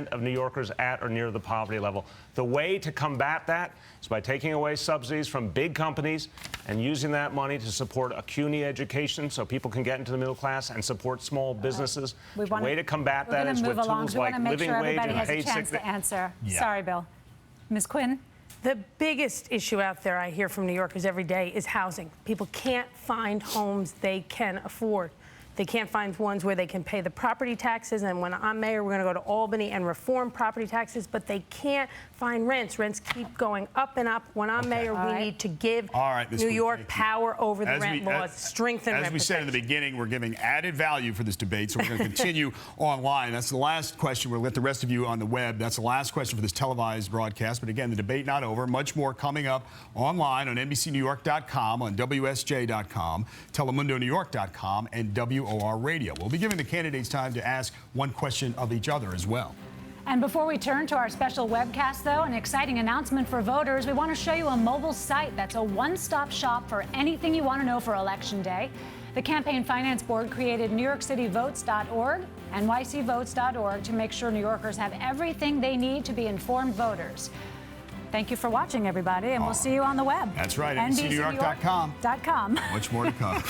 of New Yorkers at or near the poverty level. The way to combat that is by taking away subsidies from big companies and using that money to support a CUNY education so people can get into the middle class and support small businesses. The way to combat that is with tools like living wage and paid sick to answer. Yeah. Sorry, Bill. Ms. Quinn? The biggest issue out there I hear from New Yorkers every day is housing. People can't find homes they can afford. They can't find ones where they can pay the property taxes, and when I'm mayor, we're going to go to Albany and reform property taxes, but they can't find rents. Rents keep going up and up. When I'm mayor, we need to give New York power over the rent laws, strengthen rent As we said in the beginning, we're giving added value for this debate, so we're going to continue online. That's the last question. We'll let the rest of you on the web. That's the last question for this televised broadcast. But again, the debate not over. Much more coming up online on NBCNewYork.com, on WSJ.com, TelemundoNewYork.com, and WOR Radio. We'll be giving the candidates time to ask one question of each other as well. And before we turn to our special webcast, though, an exciting announcement for voters. We want to show you a mobile site that's a one-stop shop for anything you want to know for Election Day. The Campaign Finance Board created NewYorkCityVotes.org, NYCVotes.org to make sure New Yorkers have everything they need to be informed voters. Thank you for watching, everybody, and we'll see you on the web. That's right, NBCNewYork.com. Much more to come.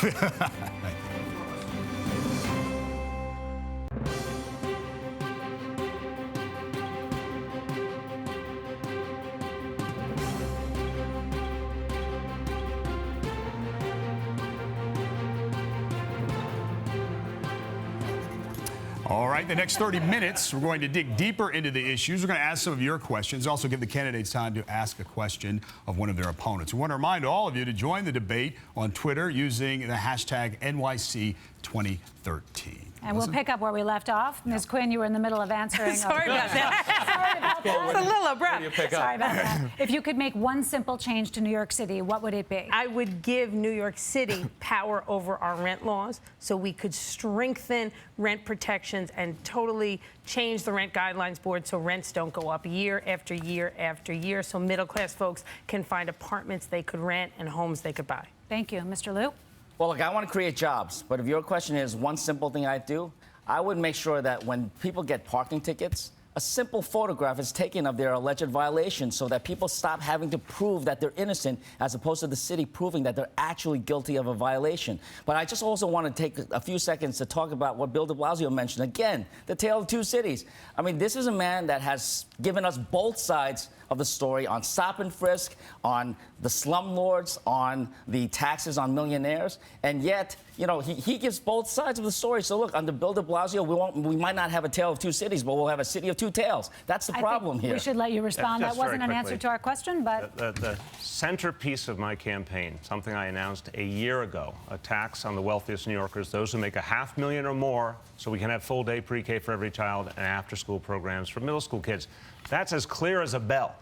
All right, the next 30 minutes, we're going to dig deeper into the issues. We're going to ask some of your questions, also give the candidates time to ask a question of one of their opponents. We want to remind all of you to join the debate on Twitter using the hashtag NYC2013. And we'll pick up where we left off. Ms. Quinn, you were in the middle of answering. Sorry about that. Sorry about that. It's a little abrupt. Sorry about that. If you could make one simple change to New York City, what would it be? I would give New York City power over our rent laws so we could strengthen rent protections and totally change the rent guidelines board so rents don't go up year after year after year, so middle-class folks can find apartments they could rent and homes they could buy. Thank you. Mr. Liu? Well, look, I want to create jobs, but if your question is one simple thing I'd do, I would make sure that when people get parking tickets, a simple photograph is taken of their alleged violation so that people stop having to prove that they're innocent as opposed to the city proving that they're actually guilty of a violation. But I just also want to take a few seconds to talk about what Bill de Blasio mentioned. Again, the tale of two cities. I mean, this is a man that has given us both sides of the story on stop and frisk, on the slumlords, on the taxes on millionaires, and yet, you know, he gives both sides of the story. So look, under Bill de Blasio, we might not have a tale of two cities, but we'll have a city of two tales. That's the problem here. We should let you respond. That wasn't an answer to our question, but the centerpiece of my campaign, something I announced a year ago, a tax on the wealthiest New Yorkers, those who make $500,000 or more, so we can have full-day pre-K for every child and after-school programs for middle school kids. That's as clear as a bell.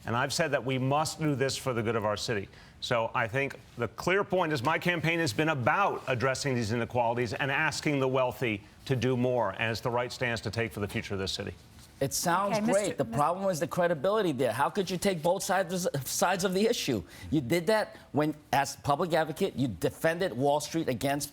And I've said that we must do this for the good of our city. So I think the clear point is my campaign has been about addressing these inequalities and asking the wealthy to do more, and it's the right stance to take for the future of this city. It sounds great. The problem is the credibility there. How could you take both sides of the issue? You did that when, as public advocate, you defended Wall Street against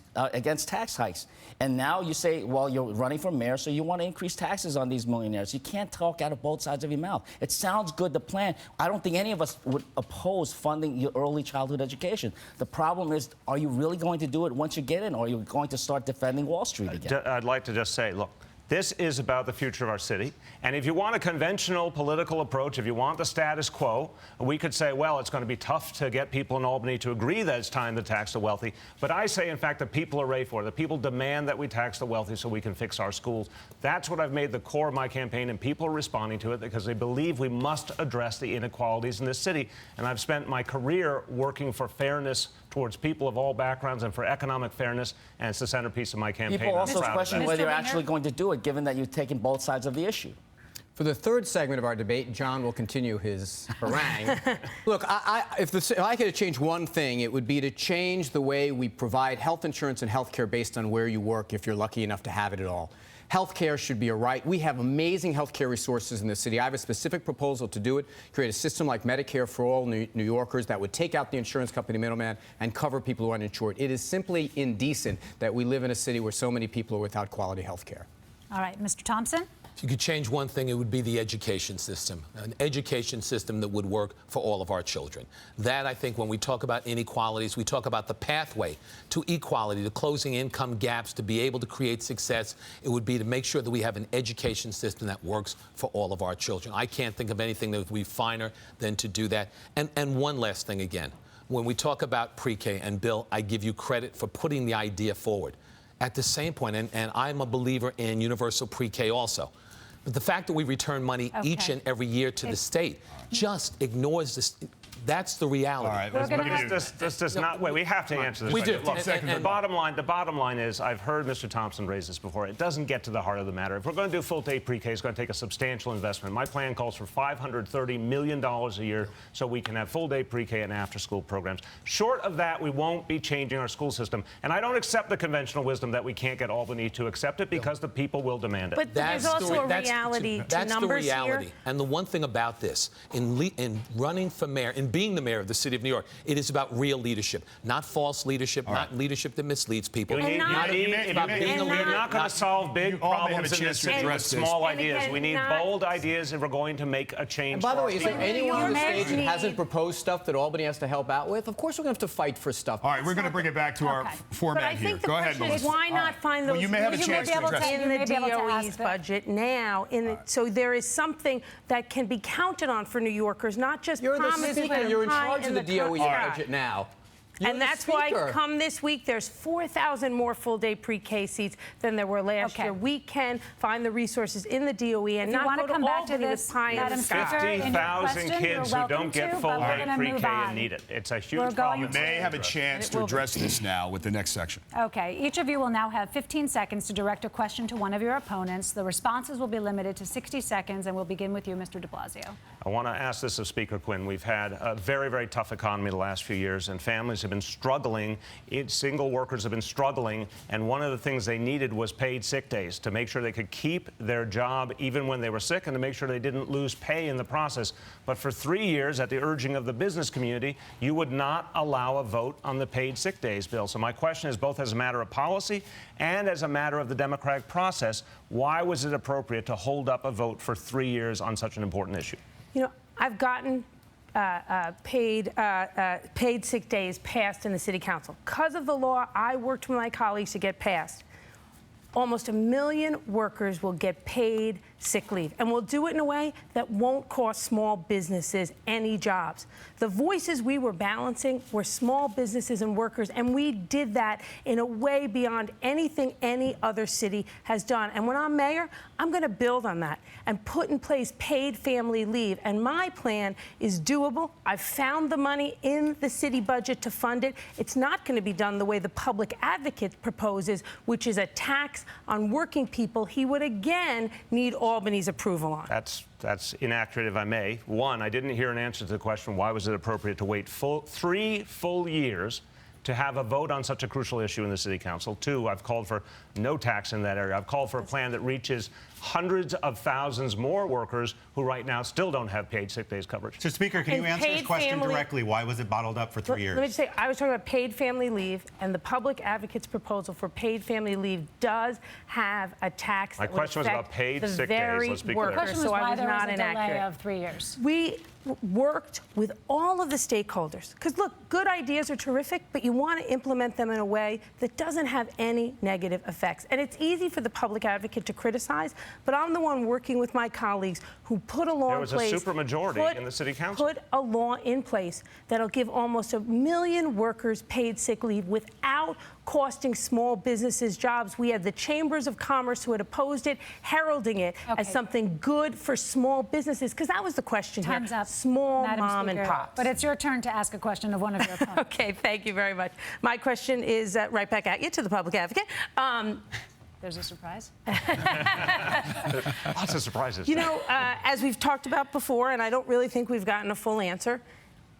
tax hikes. And now you say, well, you're running for mayor, so you want to increase taxes on these millionaires. You can't talk out of both sides of your mouth. It sounds good, the plan. I don't think any of us would oppose funding your early childhood education. The problem is, are you really going to do it once you get in, or are you going to start defending Wall Street again? I'd like to just say, look, this is about the future of our city. And if you want a conventional political approach, if you want the status quo, we could say, well, it's going to be tough to get people in Albany to agree that it's time to tax the wealthy. But I say, in fact, the people are ready for it. The people demand that we tax the wealthy so we can fix our schools. That's what I've made the core of my campaign, and people are responding to it because they believe we must address the inequalities in this city. And I've spent my career working for fairness towards people of all backgrounds and for economic fairness, and it's the centerpiece of my campaign. People also question whether you're actually going to do it, given that you've taken both sides of the issue. For the third segment of our debate, John will continue his harangue. Look, if I could change one thing, it would be to change the way we provide health insurance and health care based on where you work, if you're lucky enough to have it at all. Health care should be a right. We have amazing health care resources in the city. I have a specific proposal to do it, create a system like Medicare for all New Yorkers that would take out the insurance company middleman and cover people who are uninsured. It is simply indecent that we live in a city where so many people are without quality health care. All right, Mr. Thompson? If you could change one thing, it would be the education system, an education system that would work for all of our children. That, I think, when we talk about inequalities, we talk about the pathway to equality, to closing income gaps, to be able to create success. It would be to make sure that we have an education system that works for all of our children. I can't think of anything that would be finer than to do that. And one last thing again. When we talk about pre-K, and Bill, I give you credit for putting the idea forward. At the same point, and I'm a believer in universal pre-K also, but the fact that we return money each and every year to the state just ignores this. That's the reality. All right, this does not. Wait, we have to answer this. We do. Look, the bottom line is, I've heard Mr. Thompson raise this before. It doesn't get to the heart of the matter. If we're going to do full-day pre-K, it's going to take a substantial investment. My plan calls for $530 million a year so we can have full-day pre-K and after-school programs. Short of that, we won't be changing our school system. And I don't accept the conventional wisdom that we can't get Albany to accept it because the people will demand it. But there's also a reality to numbers here. That's the reality. And the one thing about this, in running for mayor, in being the mayor of the city of New York, it is about real leadership, not false leadership, not leadership that misleads people. You're not going to solve big problems in this city with small ideas. We need bold ideas if we're going to make a change. And by the way, is there anyone on the stage that hasn't proposed stuff that Albany has to help out with? Of course we're going to have to fight for stuff. All right, we're going to bring it back to our format here. Go ahead, Melissa. Why not find those you may have a chance to address in the DOE's budget now? So there is something that can be counted on for New Yorkers, not just promises. You're in charge of the DOE budget now. And that's why come this week, there's 4,000 more full-day pre-K seats than there were last year. We can find the resources in the DOE and not go to Albany with pie in the sky. 50,000 kids who don't get full-day pre-K and need it. It's a huge problem. You may have a chance to address this now with the next section. Okay. Each of you will now have 15 seconds to direct a question to one of your opponents. The responses will be limited to 60 seconds, and we'll begin with you, Mr. de Blasio. I want to ask this of Speaker Quinn. We've had a very, very tough economy the last few years, and families have have been struggling. Single workers have been struggling, and one of the things they needed was paid sick days to make sure they could keep their job even when they were sick and to make sure they didn't lose pay in the process. But for 3 years, at the urging of the business community, you would not allow a vote on the paid sick days bill. So my question is, both as a matter of policy and as a matter of the democratic process, why was it appropriate to hold up a vote for 3 years on such an important issue? You know, I've gotten paid sick days passed in the city council. Because of the law I worked with my colleagues to get passed, almost 1 million workers will get paid sick leave, and we'll do it in a way that won't cost small businesses any jobs. The voices we were balancing were small businesses and workers, and we did that in a way beyond anything any other city has done. And when I'm mayor, I'm going to build on that and put in place paid family leave. And my plan is doable. I've found the money in the city budget to fund it. It's not going to be done the way the public advocate proposes, which is a tax on working people he would again need Albany's approval on. That's inaccurate, if I may. One, I didn't hear an answer to the question, why was it appropriate to wait 3 full years to have a vote on such a crucial issue in the city council? Two, I've called for no tax in that area. I've called for a plan that reaches hundreds of thousands more workers who right now still don't have paid sick days coverage. So, Speaker, can you answer his question directly? Why was it bottled up for 3 years? Let me just say, I was talking about paid family leave, and the public advocate's proposal for paid family leave does have a tax. My question was about paid sick days. Let's be clear. The question was why there was a delay of 3 years. We worked with all of the stakeholders. Because, look, good ideas are terrific, but you want to implement them in a way that doesn't have any negative effects. And it's easy for the public advocate to criticize, but I'm the one working with my colleagues who put a law in place. There was a supermajority in the city council. Put a law in place that'll give almost 1 million workers paid sick leave without costing small businesses jobs. We had the chambers of commerce who had opposed it, heralding it as something good for small businesses, because that was the question here. Time's up. Small Madam mom Speaker. and pops. But it's your turn to ask a question of one of your opponents. Okay, thank you very much. My question is right back at you, to the public advocate. There's a surprise. Lots of surprises. You know, as we've talked about before, and I don't really think we've gotten a full answer,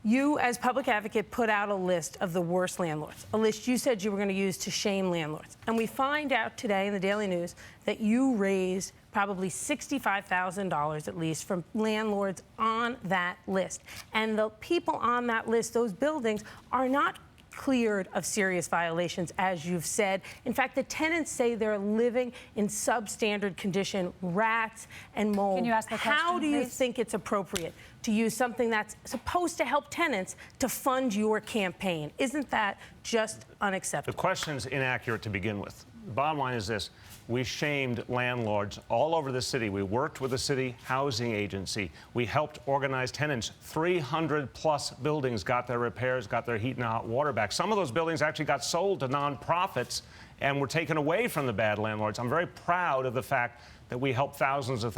you, as public advocate, put out a list of the worst landlords, a list you said you were going to use to shame landlords. And we find out today in the Daily News that you raised probably $65,000 at least from landlords on that list. And the people on that list, those buildings, are not cleared of serious violations, as you've said. In fact, the tenants say they're living in substandard condition, rats and mold. Can you ask the question, How do you please? think it's appropriate to use something that's supposed to help tenants to fund your campaign? Isn't that just unacceptable? The question's inaccurate to begin with. The bottom line is this. We shamed landlords all over the city. We worked with the city housing agency. We helped organize tenants. 300+ buildings got their repairs, got their heat and hot water back. Some of those buildings actually got sold to nonprofits and were taken away from the bad landlords. I'm very proud of the fact that we help thousands of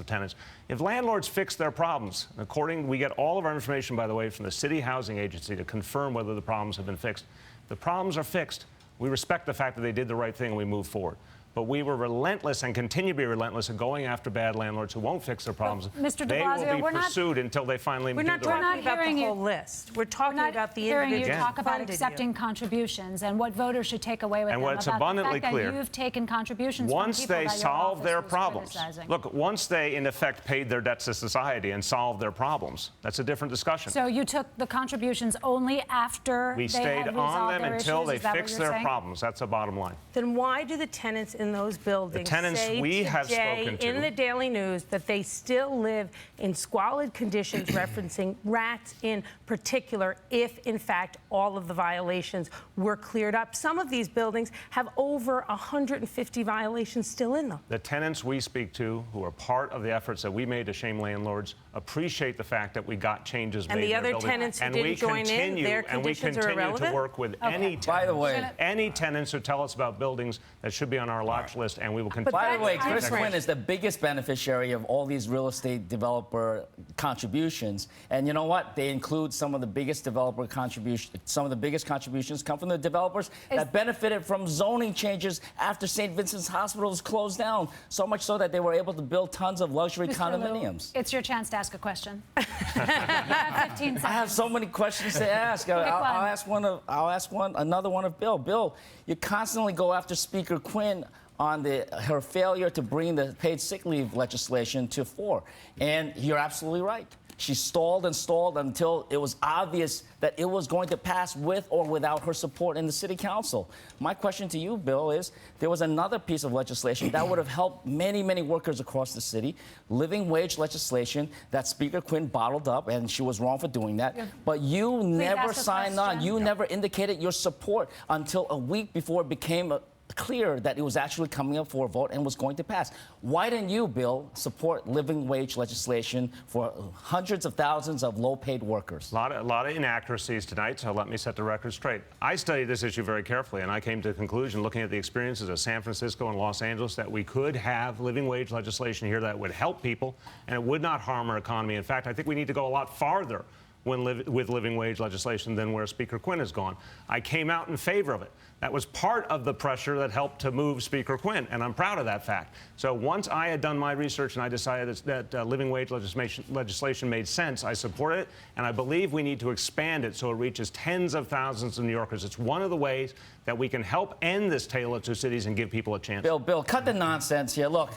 tenants. If landlords fix their problems, we get all of our information, by the way, from the city housing agency to confirm whether the problems have been fixed. The problems are fixed. We respect the fact that they did the right thing and we move forward. But we were relentless and continue to be relentless in going after bad landlords who won't fix their problems. Mr. de They Blasio, will be pursued until they finally do the right thing. We're not talking about the whole list. We're talking about the individual. Hearing you talk about funded accepting contributions and what voters should take away with And them what's about abundantly the fact clear, that you've taken contributions once from people they that your solve office their was problems, criticizing. look, once they in effect paid their debts to society and solved their problems, that's a different discussion. So you took the contributions only after We they stayed had on them their until issues? they Is that what fixed you're their saying? problems. That's the bottom line. Then why do the tenants in those buildings tenants say we have today spoken to in the Daily News that they still live in squalid conditions, referencing rats in particular, if in fact all of the violations were cleared up? Some of these buildings have over 150 violations still in them. The tenants we speak to, who are part of the efforts that we made to shame landlords, appreciate the fact that we got changes made And the in their other building. tenants who And didn't we join in, continue- their And we conditions are continue to irrelevant? work with Okay. any tenants, By the way, any tenants who tell us about buildings that should be on our watch list, and we will continue. By the way, Chris next Quinn week. is the biggest beneficiary of all these real estate developer contributions. And you know what? They include some of the biggest developer contributions. Some of the biggest contributions come from the developers that benefited from zoning changes after St. Vincent's Hospital was closed down. So much so that they were able to build tons of luxury condominiums. It's your chance to ask a question. You have 15 seconds. I have so many questions to ask. I'll ask another one of Bill. Bill, you constantly go after Speaker Quinn on her failure to bring the paid sick leave legislation to fore. And you're absolutely right. She stalled and stalled until it was obvious that it was going to pass with or without her support in the city council. My question to you, Bill, is there was another piece of legislation that would have helped many, many workers across the city, living wage legislation that Speaker Quinn bottled up, and she was wrong for doing that. Yeah. But you never signed on. You never indicated your support until a week before it became clear that it was actually coming up for a vote and was going to pass. Why didn't you, Bill, support living wage legislation for hundreds of thousands of low-paid workers? A lot of inaccuracies tonight, so let me set the record straight. I studied this issue very carefully, and I came to the conclusion, looking at the experiences of San Francisco and Los Angeles, that we could have living wage legislation here that would help people, and it would not harm our economy. In fact, I think we need to go a lot farther with living wage legislation than where Speaker Quinn has gone. I came out in favor of it. That was part of the pressure that helped to move Speaker Quinn, and I'm proud of that fact. So once I had done my research and I decided that living wage legislation made sense, I support it, and I believe we need to expand it so it reaches tens of thousands of New Yorkers. It's one of the ways that we can help end this tale of two cities and give people a chance. Bill, cut the nonsense here. Look,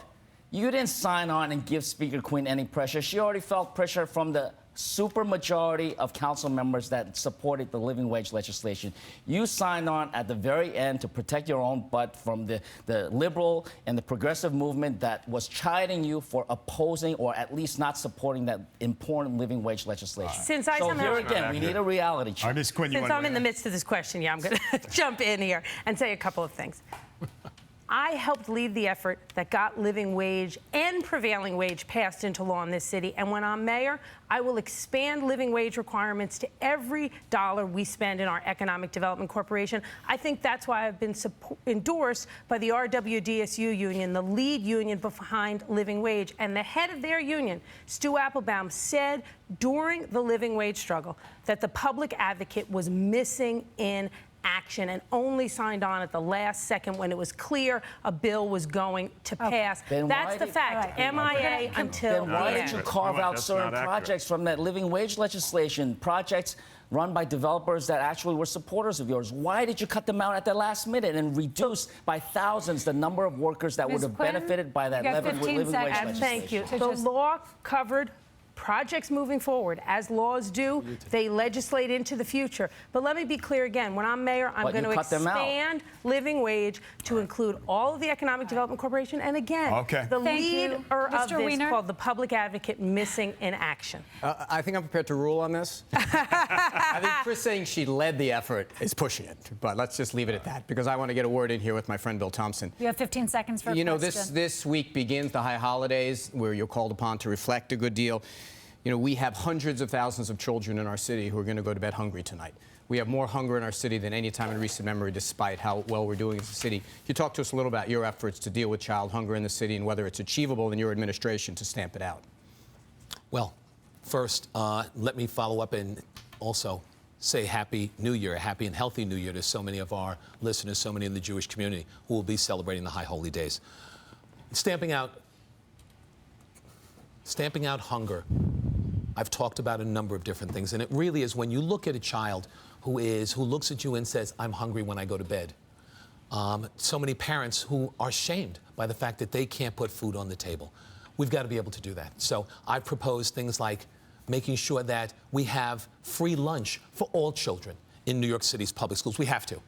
you didn't sign on and give Speaker Quinn any pressure. She already felt pressure from the supermajority of council members that supported the living wage legislation. You signed on at the very end to protect your own butt from the liberal and the progressive movement that was chiding you for opposing or at least not supporting that important living wage legislation. Since here again, we need a reality check. Ms. Quinn, Since I'm in the midst of this question, I'm going to jump in here and say a couple of things. I helped lead the effort that got living wage and prevailing wage passed into law in this city. And when I'm mayor, I will expand living wage requirements to every dollar we spend in our Economic Development Corporation. I think that's why I've been endorsed by the RWDSU union, the lead union behind living wage. And the head of their union, Stu Applebaum, said during the living wage struggle that the public advocate was missing in action and only signed on at the last second when it was clear a bill was going to pass. That's the fact. MIA until Then why did you carve out certain projects from that living wage legislation, projects run by developers that actually were supporters of yours? Why did you cut them out at the last minute and reduce by thousands the number of workers that would have benefited by that living wage legislation? Thank you. The law covered projects moving forward. As laws do, they legislate into the future. But let me be clear again. When I'm mayor, I'm going to expand living wage to include all of the Economic Development Corporation. And again, the leader of this called the public advocate missing in action. I think I'm prepared to rule on this. I think Chris saying she led the effort is pushing it. But let's just leave it at that, because I want to get a word in here with my friend Bill Thompson. You have 15 seconds for a question. You know, this week begins the high holidays where you're called upon to reflect a good deal. You know, we have hundreds of thousands of children in our city who are going to go to bed hungry tonight. We have more hunger in our city than any time in recent memory, despite how well we're doing as a city. Can you talk to us a little about your efforts to deal with child hunger in the city and whether it's achievable in your administration to stamp it out? Well, first, let me follow up and also say Happy New Year, a happy and healthy New Year to so many of our listeners, so many in the Jewish community who will be celebrating the High Holy Days. Stamping out hunger, I've talked about a number of different things, and it really is when you look at a child who looks at you and says, I'm hungry when I go to bed. So many parents who are shamed by the fact that they can't put food on the table. We've got to be able to do that. So I've proposed things like making sure that we have free lunch for all children in New York City's public schools. We have to.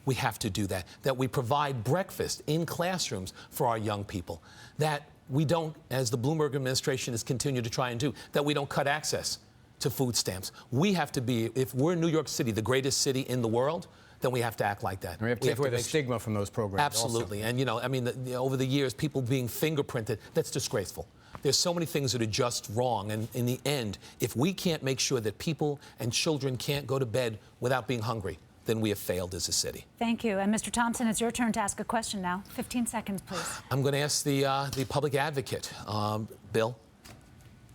We have to do that. That we provide breakfast in classrooms for our young people. That we don't, as the Bloomberg administration has continued to try and do, that we don't cut access to food stamps. We have to be, if we're New York City, the greatest city in the world, then we have to act like that. And we have to take away the stigma from those programs. Absolutely. Also. And, you know, I mean, over the years, people being fingerprinted, that's disgraceful. There's so many things that are just wrong. And in the end, if we can't make sure that people and children can't go to bed without being hungry, then we have failed as a city. Thank you. And Mr. Thompson, it's your turn to ask a question now. 15 seconds, please. I'm going to ask the public advocate, Bill,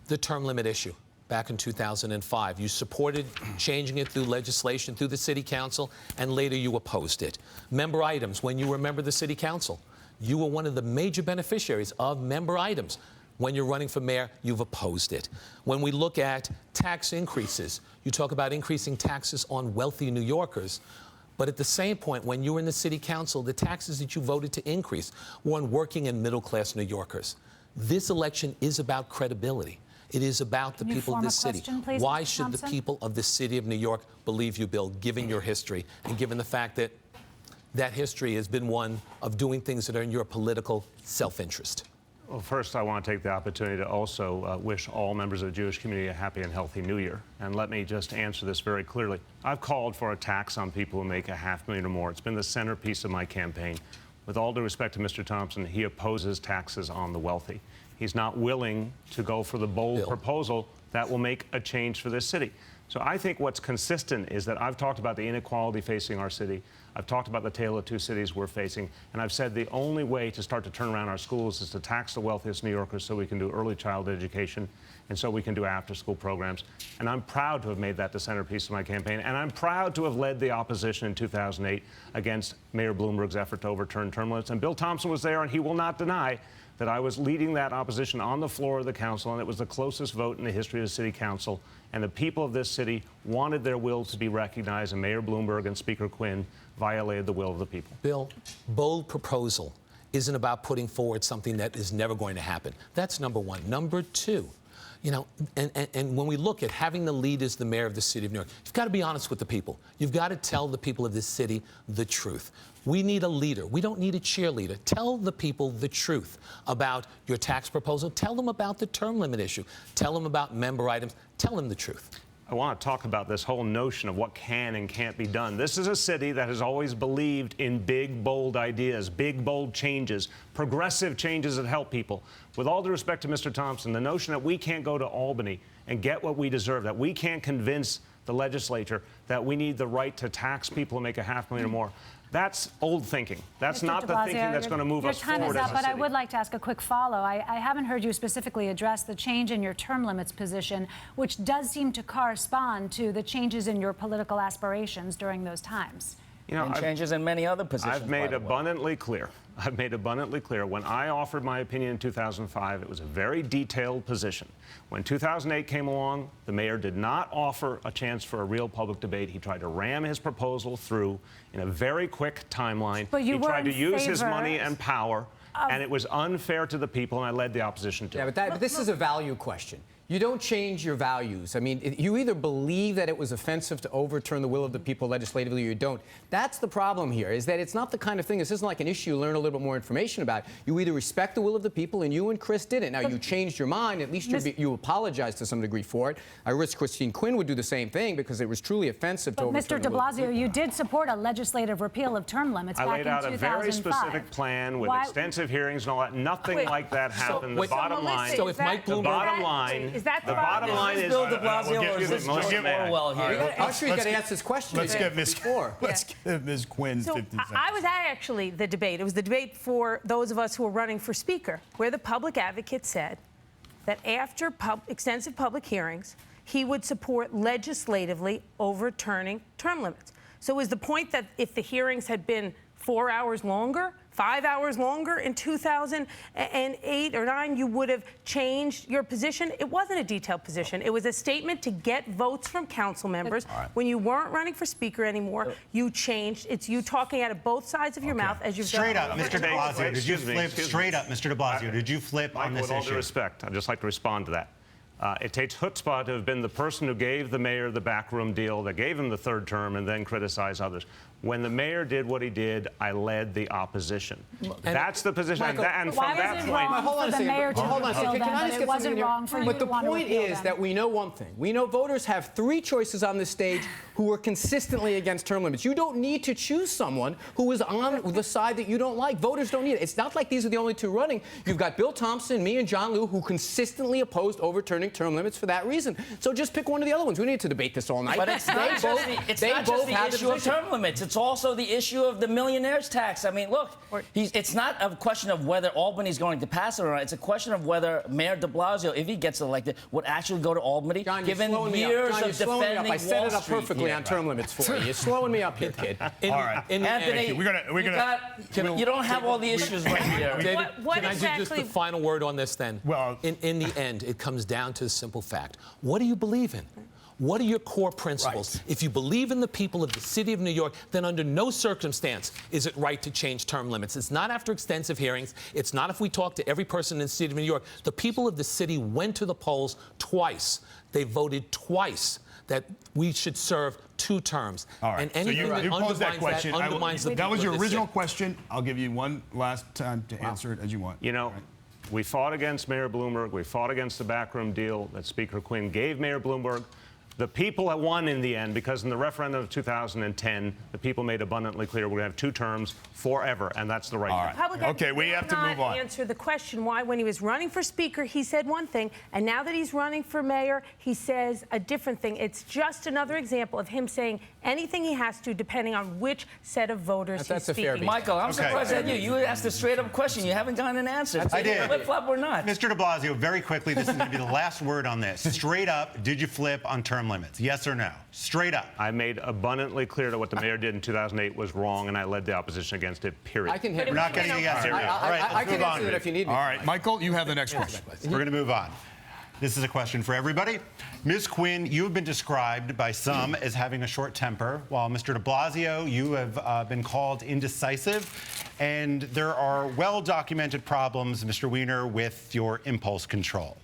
the term limit issue. Back in 2005, you supported changing it through legislation, through the city council, and later you opposed it. Member items, when you were a member of the city council, you were one of the major beneficiaries of member items. When you're running for mayor, you've opposed it. When we look at tax increases, you talk about increasing taxes on wealthy New Yorkers. But at the same point, when you were in the city council, the taxes that you voted to increase were on working and middle-class New Yorkers. This election is about credibility. It is about the people of this city. Please, why Mr. should Thompson? the people of the city of New York believe you, Bill, given your history and given the fact that that history has been one of doing things that are in your political self-interest? Well, first, I want to take the opportunity to also wish all members of the Jewish community a happy and healthy New Year. And let me just answer this very clearly. I've called for a tax on people who make $500,000 or more. It's been the centerpiece of my campaign. With all due respect to Mr. Thompson, he opposes taxes on the wealthy. He's not willing to go for the bold proposal that will make a change for this city. So I think what's consistent is that I've talked about the inequality facing our city. I've talked about the tale of two cities we're facing. And I've said the only way to start to turn around our schools is to tax the wealthiest New Yorkers so we can do early childhood education and so we can do after-school programs. And I'm proud to have made that the centerpiece of my campaign. And I'm proud to have led the opposition in 2008 against Mayor Bloomberg's effort to overturn term limits. And Bill Thompson was there, and he will not deny that I was leading that opposition on the floor of the council, and it was the closest vote in the history of the city council. And the people of this city wanted their will to be recognized, and Mayor Bloomberg and Speaker Quinn violated the will of the people. Bill, bold proposal isn't about putting forward something that is never going to happen. That's number one. Number two, you know, and when we look at having the lead as the mayor of the city of New York, you've got to be honest with the people. You've got to tell the people of this city the truth. We need a leader. We don't need a cheerleader. Tell the people the truth about your tax proposal. Tell them about the term limit issue. Tell them about member items. Tell them the truth. I want to talk about this whole notion of what can and can't be done. This is a city that has always believed in big, bold ideas, big, bold changes, progressive changes that help people. With all due respect to Mr. Thompson, the notion that we can't go to Albany and get what we deserve, that we can't convince the legislature that we need the right to tax people who make $500,000 or more, that's old thinking. That's not the thinking that's going to move us forward. Your time is up, but I would like to ask a quick follow. I haven't heard you specifically address the change in your term limits position, which does seem to correspond to the changes in your political aspirations during those times. You know, and changes in many other positions. I've made abundantly clear. I've made abundantly clear. When I offered my opinion in 2005, it was a very detailed position. When 2008 came along, the mayor did not offer a chance for a real public debate. He tried to ram his proposal through in a very quick timeline. But you he tried to use his money and power, and it was unfair to the people, and I led the opposition to it. But this is a value question. You don't change your values. I mean, you either believe that it was offensive to overturn the will of the people legislatively or you don't. That's the problem here, is that it's not the kind of thing, this isn't like an issue you learn a little bit more information about. You either respect the will of the people, and you and Chris didn't. Now, you changed your mind. At least you apologized to some degree for it. I wish Christine Quinn would do the same thing because it was truly offensive to overturn Mr. de Blasio, you did support a legislative repeal of term limits back in 2005. I laid out a very specific plan with extensive hearings and all that. Nothing like that happened. The bottom line. So if Mike Bloomberg, the bottom line. Is that the bottom line is Bill de Blasio or is this George Orwell here? Usher's got to ask this question. Let's give Ms. Quinn 50 seconds. I was at actually the debate. It was the debate for those of us who were running for speaker, where the public advocate said that after extensive public hearings, he would support legislatively overturning term limits. So is the point that if the hearings had been 4 hours longer, 5 hours longer in 2008 or 9, you would have changed your position? It wasn't a detailed position. It was a statement to get votes from council members. When you weren't running for speaker anymore, you changed. It's you talking out of both sides of your mouth as you've Straight done. up, Mr. de Blasio, did you flip? Straight up, Mr. de Blasio, did you flip on this issue? With all due respect, I'd just like to respond to that. It takes chutzpah to have been the person who gave the mayor the backroom deal, that gave him the third term, and then criticize others. When the mayor did what he did, I led the opposition. That's the position. Michael, and from that point, hold on a second. Hold on a second. Can I just get something here? But the point is that we know one thing. We know voters have three choices on this stage who are consistently against term limits. You don't need to choose someone who is on the side that you don't like. Voters don't need it. It's not like these are the only two running. You've got Bill Thompson, me, and John Liu, who consistently opposed overturning term limits for that reason. So just pick one of the other ones. We need to debate this all night. But it's not just the issue of term limits. It's also the issue of the millionaire's tax. I mean, look, it's not a question of whether Albany's going to pass it or not. It's a question of whether Mayor de Blasio, if he gets elected, would actually go to Albany, John, given years of defending I set it up perfectly on term limits for you. You're slowing me up here, kid. All right. Anthony, you don't have all the issues right here. David, can I do just the final word on this then? Well, in the end, it comes down to the simple fact. What do you believe in? What are your core principles? Right. If you believe in the people of the city of New York, then under no circumstance is it right to change term limits. It's not after extensive hearings. It's not if we talk to every person in the city of New York. The people of the city went to the polls twice. They voted twice that we should serve 2 terms. All right. And anything so you posed that question. undermines the that was your original city. question. I'll give you one last time to answer it as you want. You know, we fought against Mayor Bloomberg. We fought against the backroom deal that Speaker Quinn gave Mayor Bloomberg. The people won in the end because in the referendum of 2010, the people made abundantly clear we're going to have 2 terms forever, and that's the right thing. Okay, we have to move on. Answer the question why, when he was running for Speaker, he said one thing, and now that he's running for Mayor, he says a different thing. It's just another example of him saying anything he has to, depending on which set of voters he's speaking. Michael, I'm surprised at you. You asked a straight-up question. You haven't gotten an answer. I did. Flip-flop or not. Mr. de Blasio, very quickly, this is going to be the last word on this. Straight up, did you flip on term limits? Yes or no? Straight up. I made abundantly clear that what the mayor did in 2008 was wrong, and I led the opposition against it, period. We're not getting a yes here. All right, I can answer that if you need me. All right, Michael, you have the next question. We're going to move on. This is a question for everybody. Ms. Quinn, you have been described by some as having a short temper, while Mr. de Blasio, you have been called indecisive, and there are well-documented problems, Mr. Weiner, with your impulse control.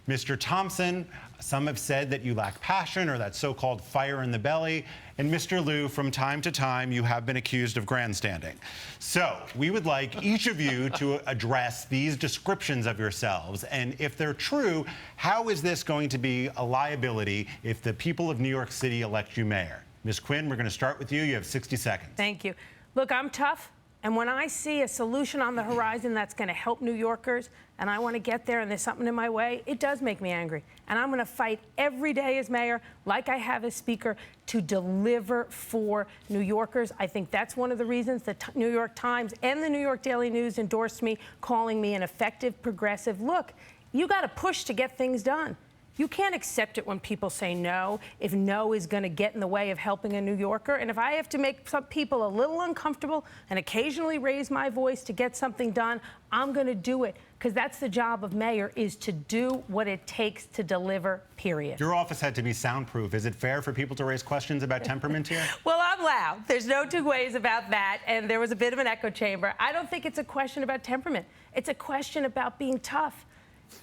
Mr. Thompson, some have said that you lack passion or that so-called fire in the belly. And Mr. Liu, from time to time, you have been accused of grandstanding. So we would like each of you to address these descriptions of yourselves. And if they're true, how is this going to be a liability if the people of New York City elect you mayor? Ms. Quinn, we're going to start with you. You have 60 seconds. Thank you. Look, I'm tough. And when I see a solution on the horizon that's going to help New Yorkers, and I want to get there and there's something in my way, it does make me angry. And I'm going to fight every day as mayor, like I have as speaker, to deliver for New Yorkers. I think that's one of the reasons the New York Times and the New York Daily News endorsed me, calling me an effective progressive. Look, you got to push to get things done. You can't accept it when people say no, if no is going to get in the way of helping a New Yorker. And if I have to make some people a little uncomfortable and occasionally raise my voice to get something done, I'm going to do it, because that's the job of mayor, is to do what it takes to deliver, period. Your office had to be soundproof. Is it fair for people to raise questions about temperament here? Well, I'm loud. There's no 2 ways about that. And there was a bit of an echo chamber. I don't think it's a question about temperament. It's a question about being tough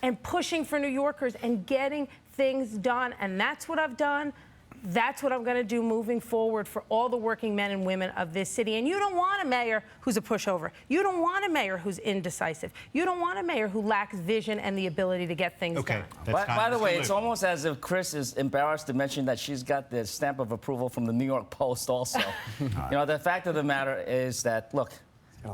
and pushing for New Yorkers and getting things done. And that's what I've done. That's what I'm going to do moving forward for all the working men and women of this city. And you don't want a mayor who's a pushover. You don't want a mayor who's indecisive. You don't want a mayor who lacks vision and the ability to get things done. By the way, it's almost as if Chris is embarrassed to mention that she's got the stamp of approval from the New York Post also. You know, the fact of the matter is that, look,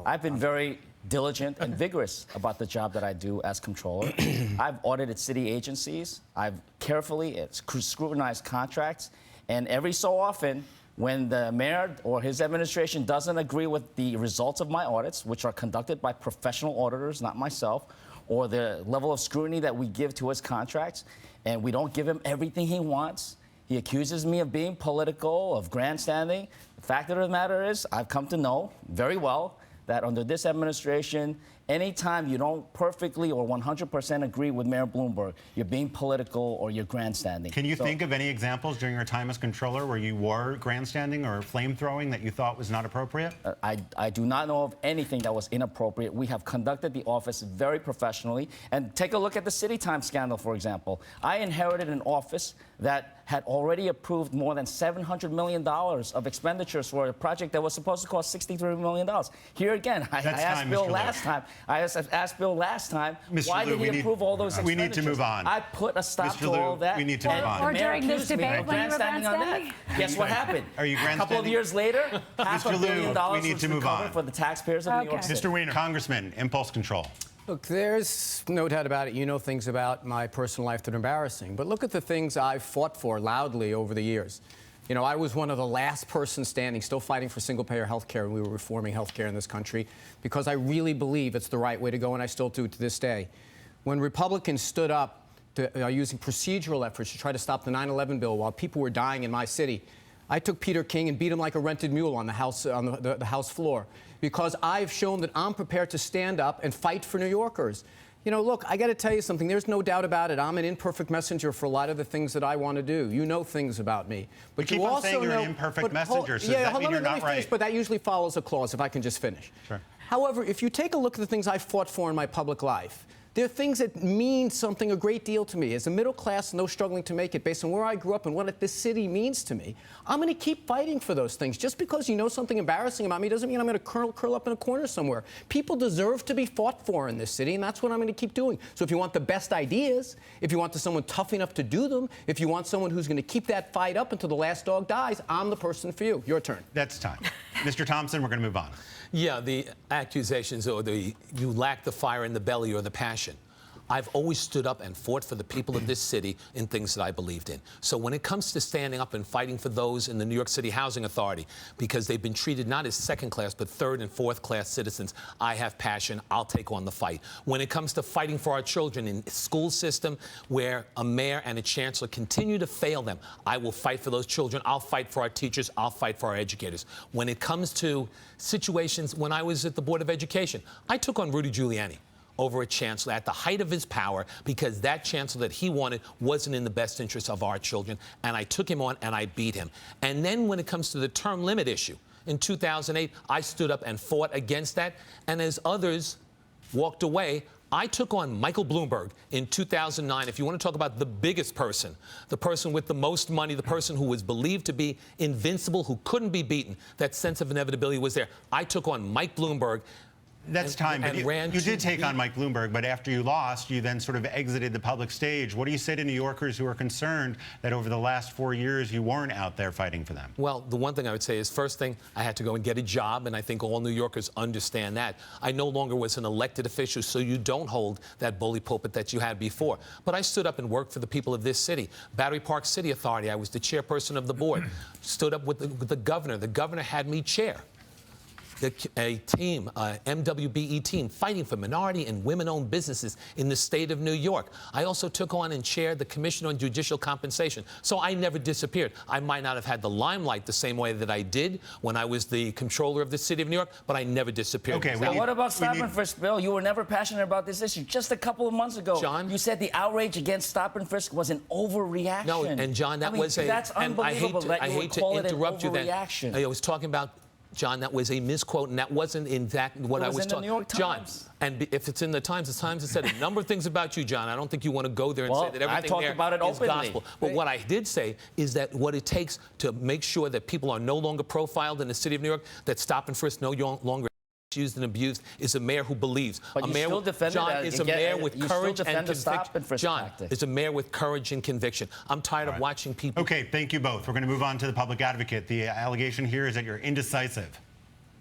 I've been very diligent and vigorous about the job that I do as comptroller. I've audited city agencies. I've carefully scrutinized contracts. And every so often, when the mayor or his administration doesn't agree with the results of my audits, which are conducted by professional auditors, not myself, or the level of scrutiny that we give to his contracts, and we don't give him everything he wants, he accuses me of being political, of grandstanding. The fact of the matter is, I've come to know very well that under this administration, Anytime you don't perfectly or 100% agree with Mayor Bloomberg, you're being political or you're grandstanding. Can you think of any examples during your time as controller where you were grandstanding or flame-throwing that you thought was not appropriate? I do not know of anything that was inappropriate. We have conducted the office very professionally. And take a look at the City Time scandal, for example. I inherited an office that had already approved more than $700 million of expenditures for a project that was supposed to cost $63 million. Here again, I asked Bill last time. Why did he approve all those expenditures? We need to move on. I put a stop to all that. We need to move on. Or during this debate when you were grandstanding? Guess what happened? Are you grandstanding? A couple of years later, $500 million we need to move on for the taxpayers of New York City. Mr. Weiner. Congressman, impulse control. Look, there's no doubt about it. You know things about my personal life that are embarrassing. But look at the things I've fought for loudly over the years. You know, I was one of the last persons standing, still fighting for single-payer health care, and we were reforming health care in this country because I really believe it's the right way to go, and I still do to this day. When Republicans stood up using procedural efforts to try to stop the 9/11 bill while people were dying in my city, I took Peter King and beat him like a rented mule on the House floor because I've shown that I'm prepared to stand up and fight for New Yorkers. You know, look, I got to tell you something. There's no doubt about it. I'm an imperfect messenger for a lot of the things that I want to do. You know things about me. But you keep on saying you're an imperfect messenger, so does that mean you're not right? Finish, but that usually follows a clause, if I can just finish. Sure. However, if you take a look at the things I fought for in my public life, there are things that mean something a great deal to me. As a middle class, no struggling to make it, based on where I grew up and what this city means to me, I'm going to keep fighting for those things. Just because you know something embarrassing about me doesn't mean I'm going to curl up in a corner somewhere. People deserve to be fought for in this city, and that's what I'm going to keep doing. So if you want the best ideas, if you want someone tough enough to do them, if you want someone who's going to keep that fight up until the last dog dies, I'm the person for you. Your turn. That's time. Mr. Thompson, we're going to move on. Yeah, the accusations or you lack the fire in the belly or the passion. I've always stood up and fought for the people of this city in things that I believed in. So when it comes to standing up and fighting for those in the New York City Housing Authority, because they've been treated not as second class, but third and fourth class citizens, I have passion. I'll take on the fight. When it comes to fighting for our children in a school system where a mayor and a chancellor continue to fail them, I will fight for those children. I'll fight for our teachers. I'll fight for our educators. When it comes to situations, when I was at the Board of Education, I took on Rudy Giuliani over a chancellor at the height of his power because that chancellor that he wanted wasn't in the best interest of our children, and I took him on and I beat him. And then when it comes to the term limit issue, in 2008, I stood up and fought against that, and as others walked away, I took on Michael Bloomberg in 2009. If you want to talk about the biggest person, the person with the most money, the person who was believed to be invincible, who couldn't be beaten, that sense of inevitability was there. I took on Mike Bloomberg. That's time, but you did take on Mike Bloomberg, but after you lost, you then sort of exited the public stage. What do you say to New Yorkers who are concerned that over the last 4 years you weren't out there fighting for them? Well, the one thing I would say is, first thing, I had to go and get a job, and I think all New Yorkers understand that. I no longer was an elected official, so you don't hold that bully pulpit that you had before. But I stood up and worked for the people of this city. Battery Park City Authority, I was the chairperson of the board. Stood up with the governor. The governor had me chair a team, MWBE team, fighting for minority and women-owned businesses in the state of New York. I also took on and chaired the Commission on Judicial Compensation. So I never disappeared. I might not have had the limelight the same way that I did when I was the controller of the city of New York, but I never disappeared. Okay, well, what about stop and frisk, Bill? You were never passionate about this issue. Just a couple of months ago, John, you said the outrage against stop and frisk was an overreaction. No, and John, that was a... That's unbelievable that you would call it an overreaction. I was talking about, John, that was a misquote, and that wasn't in fact what I was talking about. John, and if it's in the Times has said a number of things about you, John. I don't think you want to go there and say that everything there is gospel. But what I did say is that what it takes to make sure that people are no longer profiled in the city of New York, that stop and frisk no longer used and abused, is a mayor who believes. But you still defended John that. is a mayor with courage and conviction. John tactic. is a mayor with courage and conviction. I'm tired of watching people. Okay, thank you both. We're going to move on to the public advocate. The allegation here is that you're indecisive.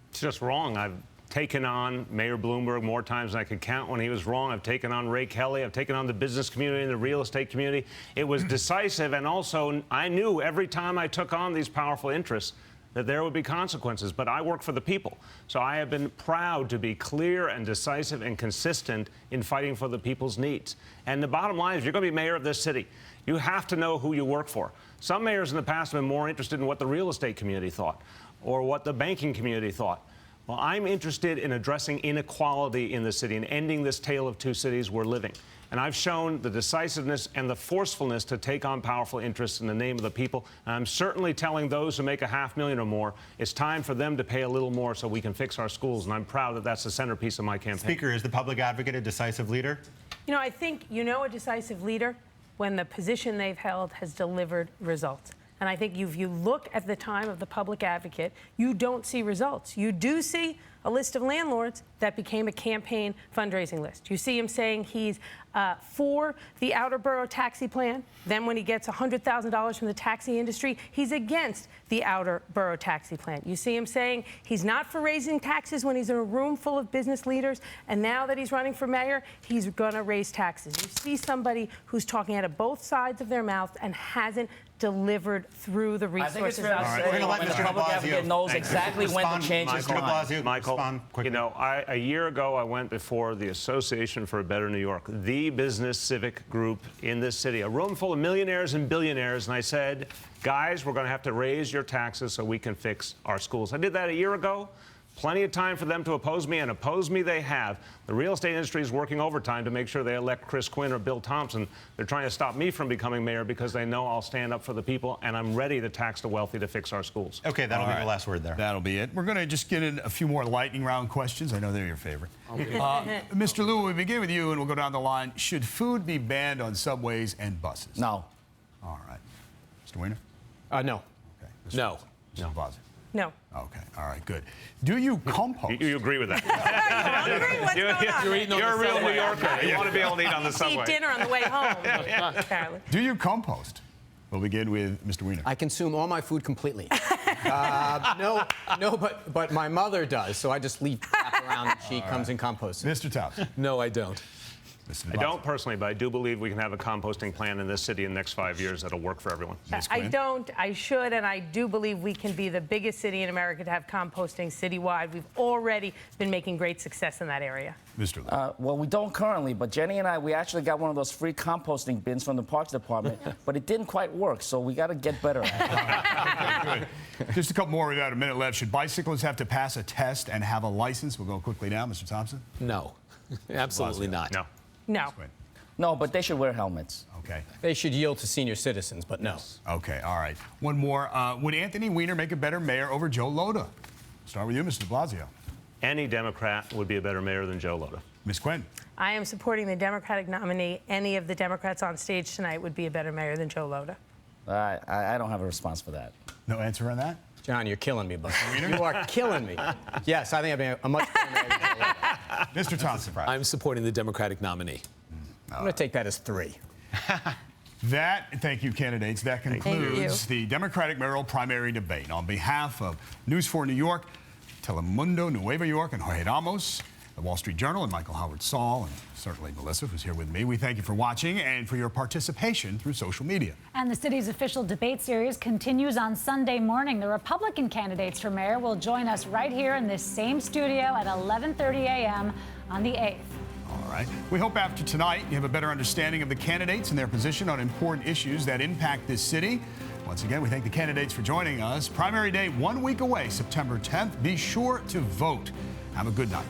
It's just wrong. I've taken on Mayor Bloomberg more times than I could count when he was wrong. I've taken on Ray Kelly. I've taken on the business community and the real estate community. It was decisive, and also I knew every time I took on these powerful interests that there would be consequences, but I work for the people. So I have been proud to be clear and decisive and consistent in fighting for the people's needs. And the bottom line is, you're going to be mayor of this city. You have to know who you work for. Some mayors in the past have been more interested in what the real estate community thought or what the banking community thought. Well, I'm interested in addressing inequality in the city and ending this tale of two cities we're living. And I've shown the decisiveness and the forcefulness to take on powerful interests in the name of the people. And I'm certainly telling those who make $500,000 or more, it's time for them to pay a little more so we can fix our schools. And I'm proud that that's the centerpiece of my campaign. Speaker, is the public advocate a decisive leader? You know, I think a decisive leader when the position they've held has delivered results. And I think if you look at the time of the public advocate, you don't see results. You do see a list of landlords that became a campaign fundraising list. You see him saying he's for the outer borough taxi plan. Then when he gets $100,000 from the taxi industry, he's against the outer borough taxi plan. You see him saying he's not for raising taxes when he's in a room full of business leaders. And now that he's running for mayor, he's going to raise taxes. You see somebody who's talking out of both sides of their mouth and hasn't delivered through the resources. I think it's fair to say We're gonna let when the Mr. public de Blasio advocate knows exactly when to change his Mr. de mind. Blasio, Michael, respond quickly. you know, a year ago, I went before the Association for a Better New York, the business civic group in this city, a room full of millionaires and billionaires, and I said, guys, we're going to have to raise your taxes so we can fix our schools. I did that a year ago. Plenty of time for them to oppose me, and oppose me they have. The real estate industry is working overtime to make sure they elect Chris Quinn or Bill Thompson. They're trying to stop me from becoming mayor because they know I'll stand up for the people, and I'm ready to tax the wealthy to fix our schools. Okay, that'll be the last word there. That'll be it. We're going to just get in a few more lightning round questions. I know they're your favorite. Mr. Liu, we begin with you, and we'll go down the line. Should food be banned on subways and buses? No. All right. Mr. Weiner? No. Okay. No. Mr. Blasio? No. Okay. All right. Good. Do you compost? You agree with that? You're hungry? What's going on? You're a real New Yorker. You want to be able to eat on the subway. Eat dinner on the way home, apparently. Do you compost? We'll begin with Mr. Weiner. I consume all my food completely. No, but my mother does, so I just leave crap around and she comes and composts it. Mr. Thompson? No, I don't. I don't personally, but I do believe we can have a composting plan in this city in the next 5 years that'll work for everyone. I don't. I should, and I do believe we can be the biggest city in America to have composting citywide. We've already been making great success in that area. Mr. Liu. Well, we don't currently, but Jenny and I, we actually got one of those free composting bins from the Parks Department, but it didn't quite work, so we got to get better at it. Good. Just a couple more. We've got a minute left. Should bicyclists have to pass a test and have a license? We'll go quickly now. Mr. Thompson? No. Absolutely not. No. No. No, but they should wear helmets. Okay. They should yield to senior citizens, but no. Okay, all right. One more. Would Anthony Weiner make a better mayor over Joe Lhota? Start with you, Mr. de Blasio. Any Democrat would be a better mayor than Joe Lhota. Ms. Quinn? I am supporting the Democratic nominee. Any of the Democrats on stage tonight would be a better mayor than Joe Lhota. I don't have a response for that. No answer on that? John, you're killing me, bud. You are killing me. Yes, I think I'd be a much better mayor than Joe Lhota. Mr. Thompson? I'm supporting the Democratic nominee. I'm going to take that as 3. Thank you, candidates. That concludes the Democratic mayoral primary debate. On behalf of News 4 New York, Telemundo, Nueva York, and Jorge Ramos, the Wall Street Journal, and Michael Howard Saul, and certainly Melissa, who's here with me, we thank you for watching and for your participation through social media. And the city's official debate series continues on Sunday morning. The Republican candidates for mayor will join us right here in this same studio at 11:30 a.m. on the 8th. All right. We hope after tonight you have a better understanding of the candidates and their position on important issues that impact this city. Once again, we thank the candidates for joining us. Primary day 1 week away, September 10th. Be sure to vote. Have a good night.